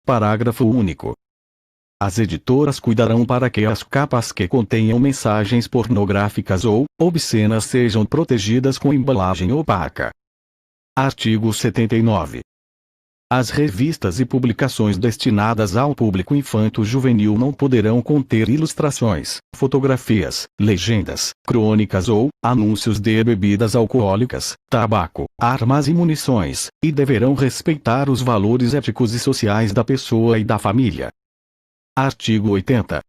Parágrafo único. As editoras cuidarão para que as capas que contenham mensagens pornográficas ou obscenas sejam protegidas com embalagem opaca. Artigo 79. As revistas e publicações destinadas ao público infanto-juvenil não poderão conter ilustrações, fotografias, legendas, crônicas ou anúncios de bebidas alcoólicas, tabaco, armas e munições, e deverão respeitar os valores éticos e sociais da pessoa e da família. Artigo 80.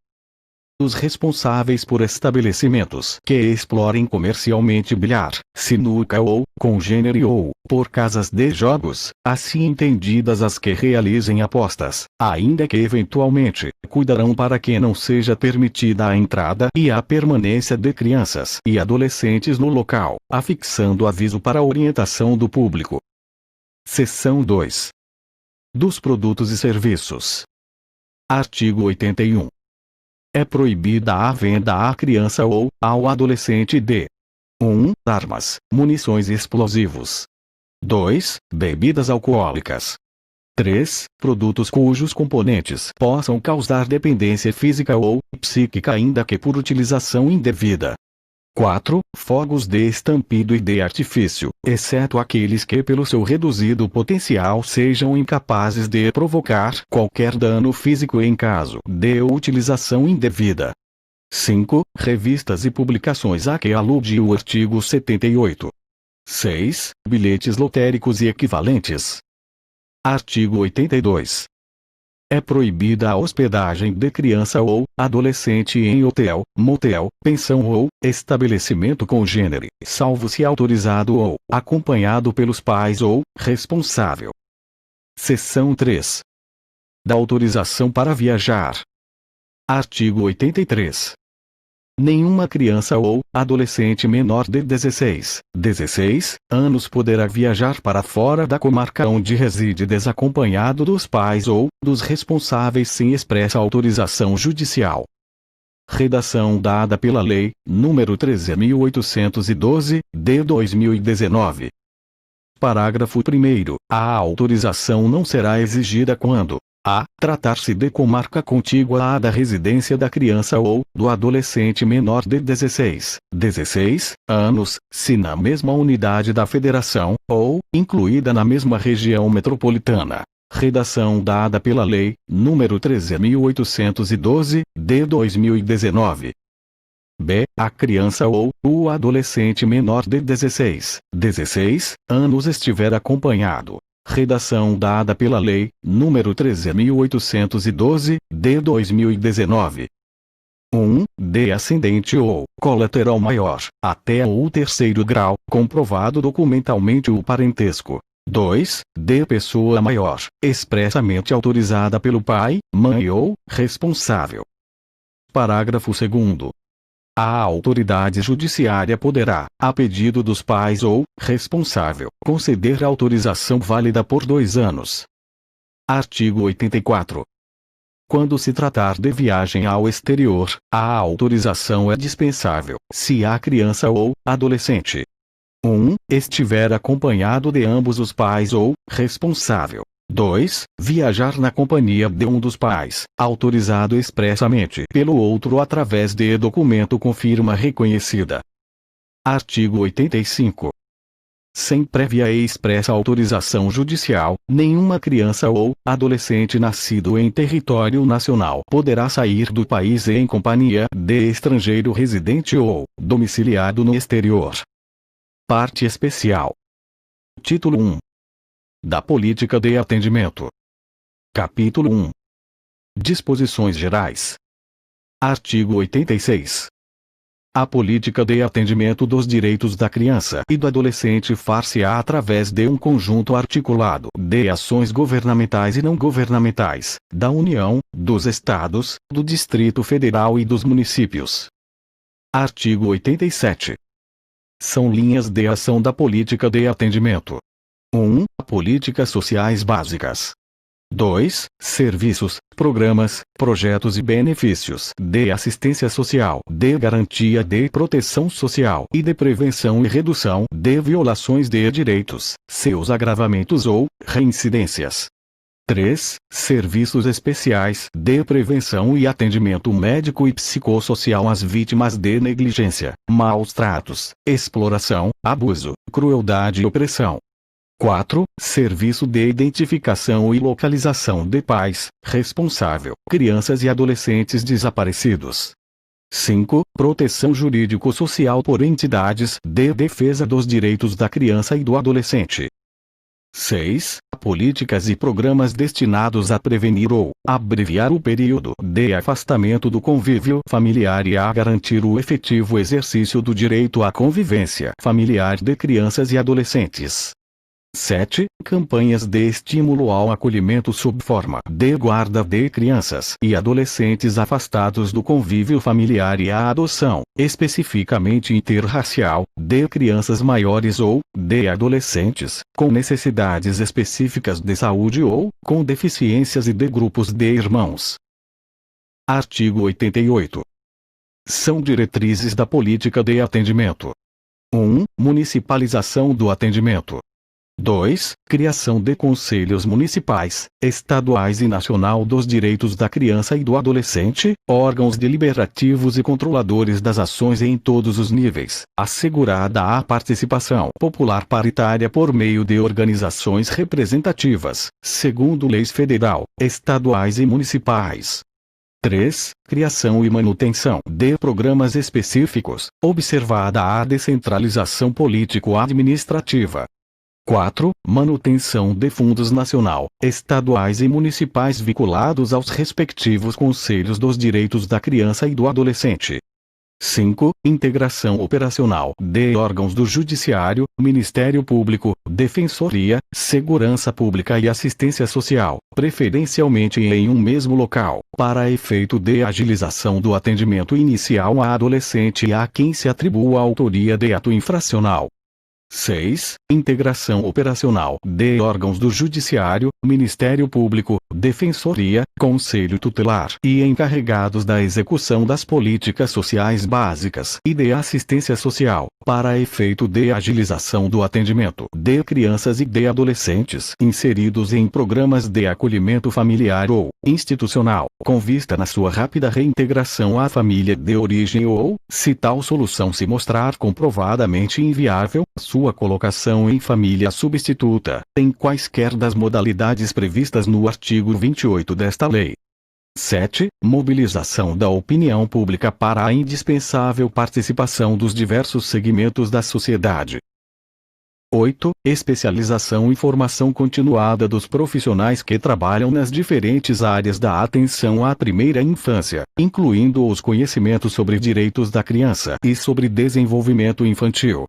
Os responsáveis por estabelecimentos que explorem comercialmente bilhar, sinuca ou congênere ou por casas de jogos, assim entendidas as que realizem apostas, ainda que eventualmente, cuidarão para que não seja permitida a entrada e a permanência de crianças e adolescentes no local, afixando aviso para a orientação do público. Seção 2. Dos produtos e serviços. Artigo 81. É proibida a venda à criança ou ao adolescente de 1. Armas, munições e explosivos. 2. Bebidas alcoólicas. 3. Produtos cujos componentes possam causar dependência física ou psíquica ainda que por utilização indevida. 4. Fogos de estampido e de artifício, exceto aqueles que pelo seu reduzido potencial sejam incapazes de provocar qualquer dano físico em caso de utilização indevida. 5. Revistas e publicações a que alude o artigo 78. 6. Bilhetes lotéricos e equivalentes. Artigo 82. É proibida a hospedagem de criança ou adolescente em hotel, motel, pensão ou estabelecimento congênere, salvo se autorizado ou acompanhado pelos pais ou responsável. Seção 3. Da autorização para viajar. Artigo 83. Nenhuma criança ou adolescente menor de 16 anos poderá viajar para fora da comarca onde reside desacompanhado dos pais ou dos responsáveis sem expressa autorização judicial. Redação dada pela Lei nº 13.812, de 2019. Parágrafo 1º. A autorização não será exigida quando a. Tratar-se de comarca contígua à da residência da criança ou do adolescente menor de 16 anos, se na mesma unidade da federação, ou incluída na mesma região metropolitana. Redação dada pela Lei nº 13.812, de 2019. B. A criança ou o adolescente menor de 16 anos estiver acompanhado. Redação dada pela Lei nº 13.812, de 2019. 1. De ascendente ou colateral maior, até o terceiro grau, comprovado documentalmente o parentesco. 2. De pessoa maior, expressamente autorizada pelo pai, mãe ou responsável. Parágrafo 2º. A autoridade judiciária poderá, a pedido dos pais ou responsável, conceder autorização válida por 2 anos. Artigo 84. Quando se tratar de viagem ao exterior, a autorização é dispensável, se a criança ou adolescente 1. Estiver acompanhado de ambos os pais ou responsável. 2. Viajar na companhia de um dos pais, autorizado expressamente pelo outro através de documento com firma reconhecida. Artigo 85. Sem prévia e expressa autorização judicial, nenhuma criança ou adolescente nascido em território nacional poderá sair do país em companhia de estrangeiro residente ou domiciliado no exterior. Parte especial. Título 1. Da Política de Atendimento. Capítulo 1. Disposições gerais. Artigo 86. A política de atendimento dos direitos da criança e do adolescente far-se-á através de um conjunto articulado de ações governamentais e não governamentais, da União, dos Estados, do Distrito Federal e dos municípios. Artigo 87. São linhas de ação da política de atendimento. 1. Políticas sociais básicas. 2. Serviços, programas, projetos e benefícios de assistência social, de garantia de proteção social e de prevenção e redução de violações de direitos, seus agravamentos ou reincidências. 3. Serviços especiais de prevenção e atendimento médico e psicossocial às vítimas de negligência, maus tratos, exploração, abuso, crueldade e opressão. 4. Serviço de identificação e localização de pais, responsável, crianças e adolescentes desaparecidos. 5. Proteção jurídico-social por entidades de defesa dos direitos da criança e do adolescente. 6. Políticas e programas destinados a prevenir ou abreviar o período de afastamento do convívio familiar e a garantir o efetivo exercício do direito à convivência familiar de crianças e adolescentes. 7. Campanhas de estímulo ao acolhimento sob forma de guarda de crianças e adolescentes afastados do convívio familiar e à adoção, especificamente interracial, de crianças maiores ou de adolescentes com necessidades específicas de saúde ou com deficiências e de grupos de irmãos. Artigo 88. São diretrizes da política de atendimento. 1. Municipalização do atendimento. 2. Criação de conselhos municipais, estaduais e nacional dos direitos da criança e do adolescente, órgãos deliberativos e controladores das ações em todos os níveis, assegurada a participação popular paritária por meio de organizações representativas, segundo leis federal, estaduais e municipais. 3. Criação e manutenção de programas específicos, observada a descentralização político-administrativa. 4. Manutenção de fundos nacional, estaduais e municipais vinculados aos respectivos conselhos dos direitos da criança e do adolescente. 5. Integração operacional de órgãos do Judiciário, Ministério Público, Defensoria, Segurança Pública e Assistência Social, preferencialmente em um mesmo local, para efeito de agilização do atendimento inicial a adolescente e a quem se atribua a autoria de ato infracional. 6. Integração operacional de órgãos do Judiciário, Ministério Público, Defensoria, Conselho Tutelar e encarregados da execução das políticas sociais básicas e de assistência social, para efeito de agilização do atendimento de crianças e de adolescentes inseridos em programas de acolhimento familiar ou institucional, com vista na sua rápida reintegração à família de origem ou, se tal solução se mostrar comprovadamente inviável, sua colocação em família substituta, em quaisquer das modalidades previstas no artigo 28 desta lei. 7. Mobilização da opinião pública para a indispensável participação dos diversos segmentos da sociedade. 8. Especialização e formação continuada dos profissionais que trabalham nas diferentes áreas da atenção à primeira infância, incluindo os conhecimentos sobre direitos da criança e sobre desenvolvimento infantil.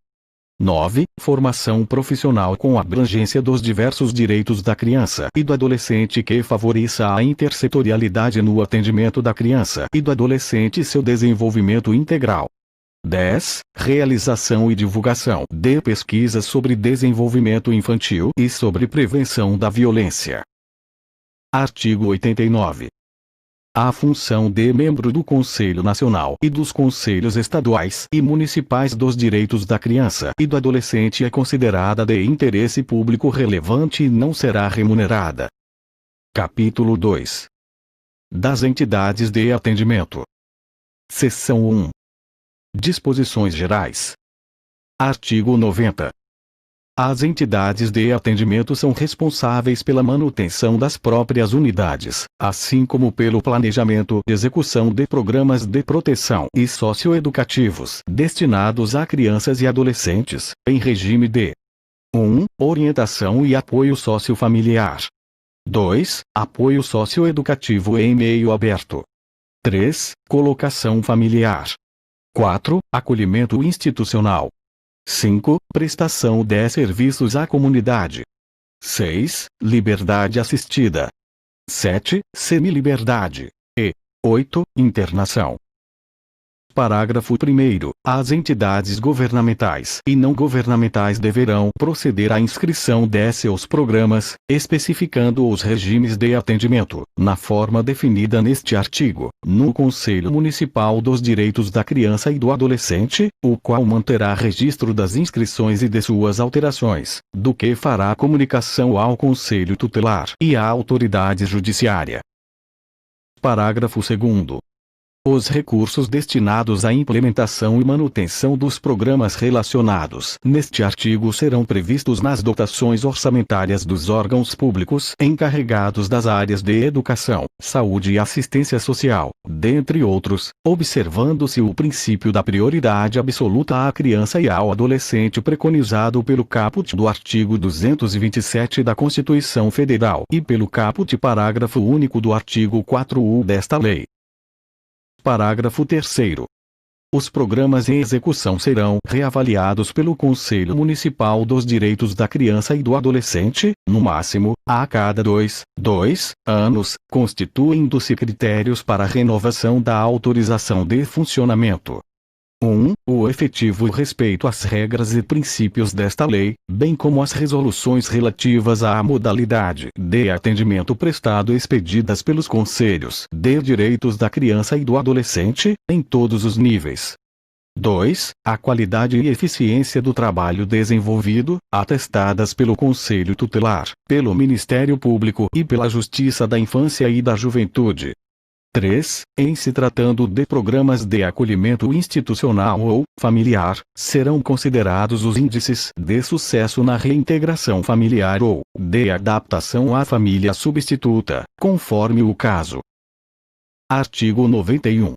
9. Formação profissional com abrangência dos diversos direitos da criança e do adolescente que favoreça a intersetorialidade no atendimento da criança e do adolescente e seu desenvolvimento integral. 10. Realização e divulgação de pesquisas sobre desenvolvimento infantil e sobre prevenção da violência. Artigo 89. A função de membro do Conselho Nacional e dos Conselhos Estaduais e Municipais dos Direitos da Criança e do Adolescente é considerada de interesse público relevante e não será remunerada. Capítulo 2. Das entidades de atendimento. Seção 1. Disposições gerais. Artigo 90. As entidades de atendimento são responsáveis pela manutenção das próprias unidades, assim como pelo planejamento e execução de programas de proteção e socioeducativos destinados a crianças e adolescentes, em regime de 1. Orientação e apoio sociofamiliar. 2. Apoio socioeducativo em meio aberto. 3. Colocação familiar. 4. Acolhimento institucional. 5. Prestação de serviços à comunidade. 6. Liberdade assistida. 7. Semiliberdade. E 8. Internação. Parágrafo 1º. As entidades governamentais e não governamentais deverão proceder à inscrição de seus programas, especificando os regimes de atendimento, na forma definida neste artigo, no Conselho Municipal dos Direitos da Criança e do Adolescente, o qual manterá registro das inscrições e de suas alterações, do que fará comunicação ao Conselho Tutelar e à autoridade judiciária. Parágrafo 2º. Os recursos destinados à implementação e manutenção dos programas relacionados neste artigo serão previstos nas dotações orçamentárias dos órgãos públicos encarregados das áreas de educação, saúde e assistência social, dentre outros, observando-se o princípio da prioridade absoluta à criança e ao adolescente preconizado pelo caput do artigo 227 da Constituição Federal e pelo caput parágrafo único do artigo 4º desta lei. Parágrafo 3º. Os programas em execução serão reavaliados pelo Conselho Municipal dos Direitos da Criança e do Adolescente, no máximo, a cada 2 anos, constituindo-se critérios para renovação da autorização de funcionamento. 1. O efetivo respeito às regras e princípios desta lei, bem como às resoluções relativas à modalidade de atendimento prestado expedidas pelos Conselhos de Direitos da Criança e do Adolescente, em todos os níveis. 2. A qualidade e eficiência do trabalho desenvolvido, atestadas pelo Conselho Tutelar, pelo Ministério Público e pela Justiça da Infância e da Juventude. 3. Em se tratando de programas de acolhimento institucional ou familiar, serão considerados os índices de sucesso na reintegração familiar ou de adaptação à família substituta, conforme o caso. Artigo 91.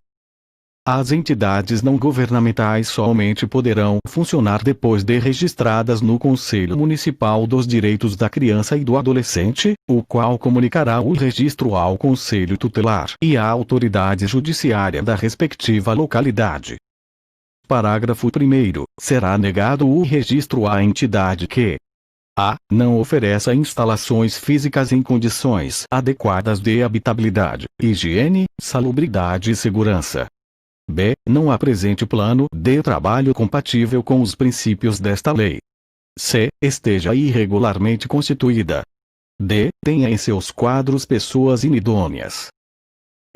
As entidades não governamentais somente poderão funcionar depois de registradas no Conselho Municipal dos Direitos da Criança e do Adolescente, o qual comunicará o registro ao Conselho Tutelar e à autoridade judiciária da respectiva localidade. Parágrafo 1º. Será negado o registro à entidade que a. Não ofereça instalações físicas em condições adequadas de habitabilidade, higiene, salubridade e segurança. B. Não apresente plano de trabalho compatível com os princípios desta lei. C. Esteja irregularmente constituída. D. Tenha em seus quadros pessoas inidôneas.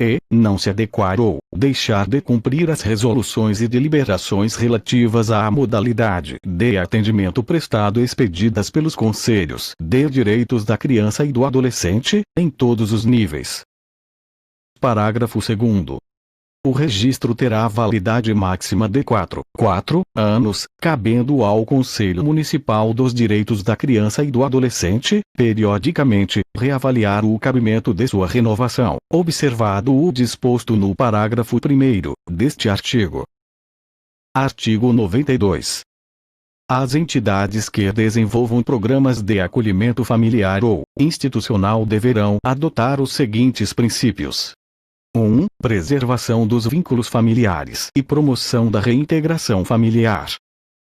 E. Não se adequar ou deixar de cumprir as resoluções e deliberações relativas à modalidade de atendimento prestado expedidas pelos Conselhos de Direitos da Criança e do Adolescente, em todos os níveis. Parágrafo 2º. O registro terá validade máxima de 4 anos, cabendo ao Conselho Municipal dos Direitos da Criança e do Adolescente, periodicamente, reavaliar o cabimento de sua renovação, observado o disposto no parágrafo 1º deste artigo. Artigo 92. As entidades que desenvolvam programas de acolhimento familiar ou institucional deverão adotar os seguintes princípios. 1. Preservação dos vínculos familiares e promoção da reintegração familiar.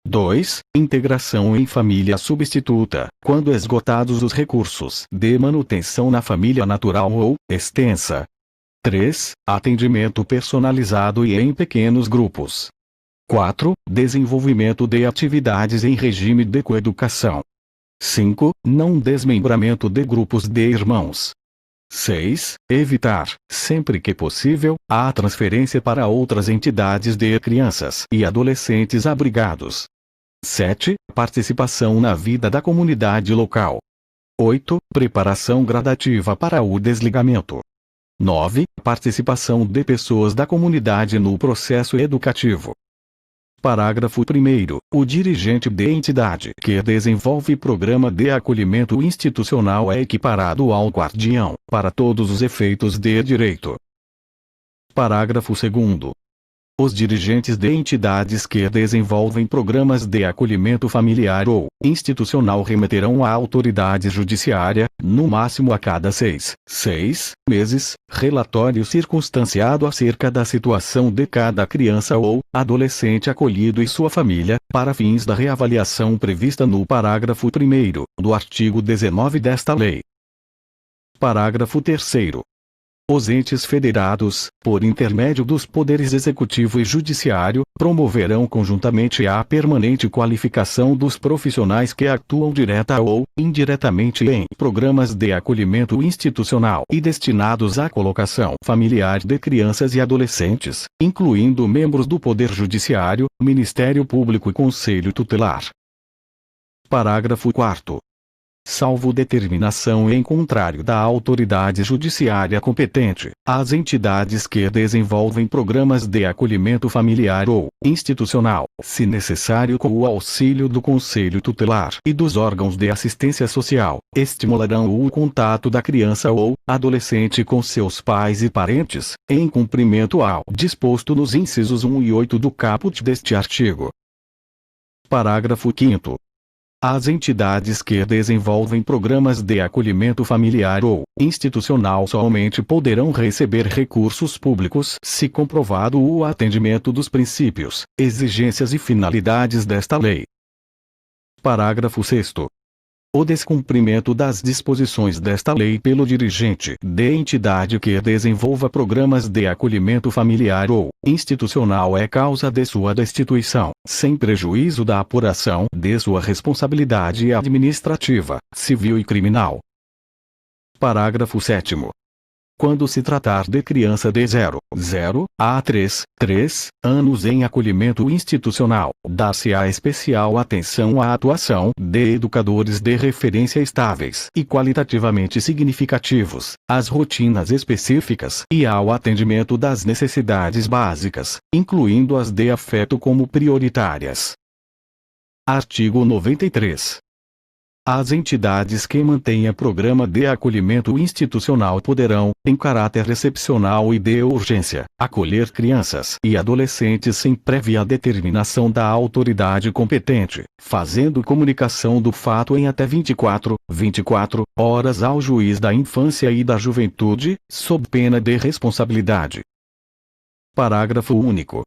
2. Integração em família substituta, quando esgotados os recursos de manutenção na família natural ou extensa. 3. Atendimento personalizado e em pequenos grupos. 4. Desenvolvimento de atividades em regime de coeducação. 5. Não desmembramento de grupos de irmãos. 6. Evitar, sempre que possível, a transferência para outras entidades de crianças e adolescentes abrigados. 7. Participação na vida da comunidade local. 8. Preparação gradativa para o desligamento. 9. Participação de pessoas da comunidade no processo educativo. Parágrafo 1º. O dirigente de entidade que desenvolve programa de acolhimento institucional é equiparado ao guardião, para todos os efeitos de direito. Parágrafo 2º. Os dirigentes de entidades que desenvolvem programas de acolhimento familiar ou institucional remeterão à autoridade judiciária, no máximo a cada 6 meses, relatório circunstanciado acerca da situação de cada criança ou adolescente acolhido e sua família, para fins da reavaliação prevista no parágrafo 1º do artigo 19 desta lei. Parágrafo 3º. Os entes federados, por intermédio dos poderes executivo e judiciário, promoverão conjuntamente a permanente qualificação dos profissionais que atuam direta ou indiretamente em programas de acolhimento institucional e destinados à colocação familiar de crianças e adolescentes, incluindo membros do Poder Judiciário, Ministério Público e Conselho Tutelar. Parágrafo 4º. Salvo determinação em contrário da autoridade judiciária competente, as entidades que desenvolvem programas de acolhimento familiar ou institucional, se necessário com o auxílio do Conselho Tutelar e dos órgãos de assistência social, estimularão o contato da criança ou adolescente com seus pais e parentes, em cumprimento ao disposto nos incisos 1 e 8 do caput deste artigo. Parágrafo 5º. As entidades que desenvolvem programas de acolhimento familiar ou institucional somente poderão receber recursos públicos se comprovado o atendimento dos princípios, exigências e finalidades desta lei. Parágrafo 6º. O descumprimento das disposições desta lei pelo dirigente de entidade que desenvolva programas de acolhimento familiar ou institucional é causa de sua destituição, sem prejuízo da apuração de sua responsabilidade administrativa, civil e criminal. Parágrafo 7º. Quando se tratar de criança de 0 a 3 anos em acolhimento institucional, dar-se-á especial atenção à atuação de educadores de referência estáveis e qualitativamente significativos, às rotinas específicas e ao atendimento das necessidades básicas, incluindo as de afeto como prioritárias. Artigo 93. As entidades que mantenham programa de acolhimento institucional poderão, em caráter excepcional e de urgência, acolher crianças e adolescentes sem prévia determinação da autoridade competente, fazendo comunicação do fato em até 24 horas ao juiz da infância e da juventude, sob pena de responsabilidade. Parágrafo único.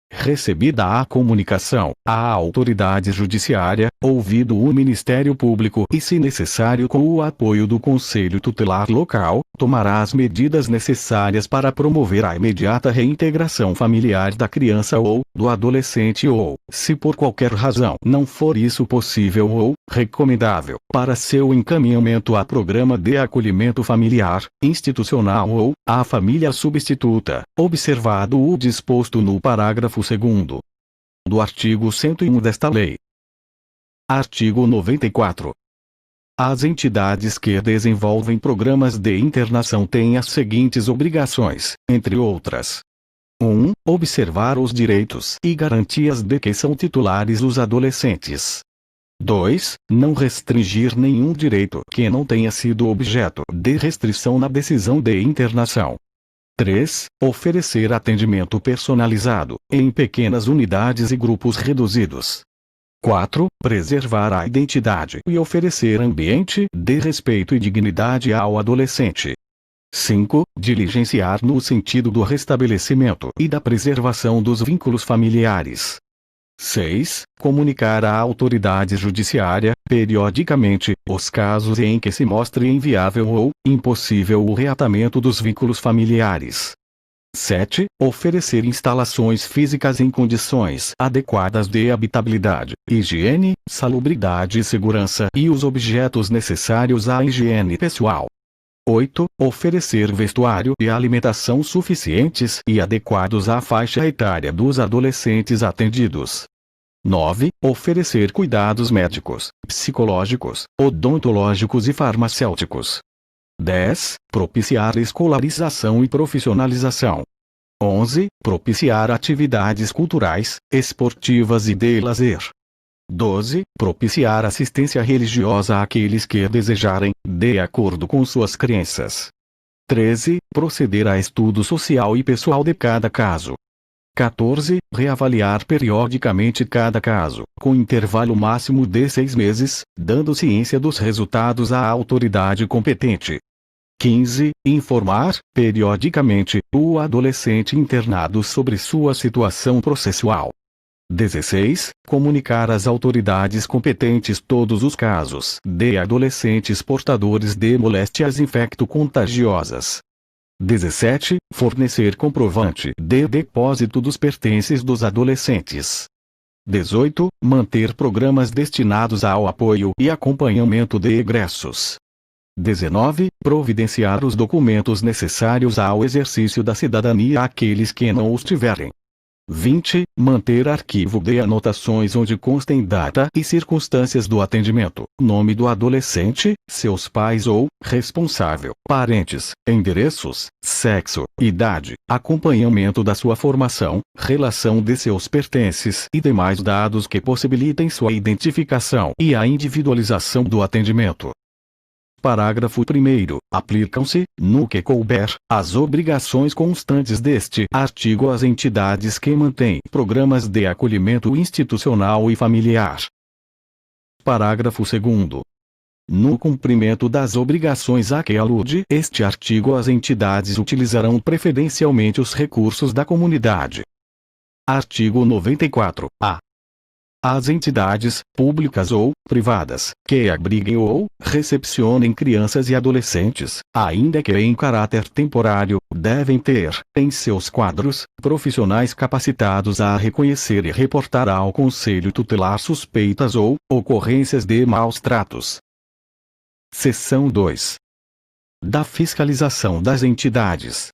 Recebida a comunicação, a autoridade judiciária, ouvido o Ministério Público e se necessário com o apoio do Conselho Tutelar local, tomará as medidas necessárias para promover a imediata reintegração familiar da criança ou do adolescente ou, se por qualquer razão não for isso possível ou recomendável, para seu encaminhamento a programa de acolhimento familiar, institucional ou à família substituta, observado o disposto no parágrafo 2º do artigo 101 desta lei. Artigo 94. As entidades que desenvolvem programas de internação têm as seguintes obrigações, entre outras: 1. Observar os direitos e garantias de que são titulares os adolescentes. 2. Não restringir nenhum direito que não tenha sido objeto de restrição na decisão de internação. 3. Oferecer atendimento personalizado, em pequenas unidades e grupos reduzidos. 4. Preservar a identidade e oferecer ambiente de respeito e dignidade ao adolescente. 5. Diligenciar no sentido do restabelecimento e da preservação dos vínculos familiares. 6. Comunicar à autoridade judiciária, periodicamente, os casos em que se mostre inviável ou impossível o reatamento dos vínculos familiares. 7. Oferecer instalações físicas em condições adequadas de habitabilidade, higiene, salubridade e segurança e os objetos necessários à higiene pessoal. 8. Oferecer vestuário e alimentação suficientes e adequados à faixa etária dos adolescentes atendidos. 9. Oferecer cuidados médicos, psicológicos, odontológicos e farmacêuticos. 10. Propiciar escolarização e profissionalização. 11. Propiciar atividades culturais, esportivas e de lazer. 12. Propiciar assistência religiosa àqueles que desejarem, de acordo com suas crenças. 13. Proceder a estudo social e pessoal de cada caso. 14. Reavaliar periodicamente cada caso, com intervalo máximo de 6 meses, dando ciência dos resultados à autoridade competente. 15. Informar, periodicamente, o adolescente internado sobre sua situação processual. 16. Comunicar às autoridades competentes todos os casos de adolescentes portadores de moléstias infecto-contagiosas. 17. Fornecer comprovante de depósito dos pertences dos adolescentes. 18. Manter programas destinados ao apoio e acompanhamento de egressos. 19. Providenciar os documentos necessários ao exercício da cidadania àqueles que não os tiverem. 20. Manter arquivo de anotações onde constem data e circunstâncias do atendimento, nome do adolescente, seus pais ou, responsável, parentes, endereços, sexo, idade, acompanhamento da sua formação, relação de seus pertences e demais dados que possibilitem sua identificação e a individualização do atendimento. Parágrafo 1º. Aplicam-se, no que couber, as obrigações constantes deste artigo às entidades que mantêm programas de acolhimento institucional e familiar. Parágrafo 2º. No cumprimento das obrigações a que alude este artigo, as entidades utilizarão preferencialmente os recursos da comunidade. Artigo 94-A. As entidades, públicas ou privadas, que abriguem ou recepcionem crianças e adolescentes, ainda que em caráter temporário, devem ter, em seus quadros, profissionais capacitados a reconhecer e reportar ao Conselho Tutelar suspeitas ou ocorrências de maus-tratos. Seção 2. Da fiscalização das entidades.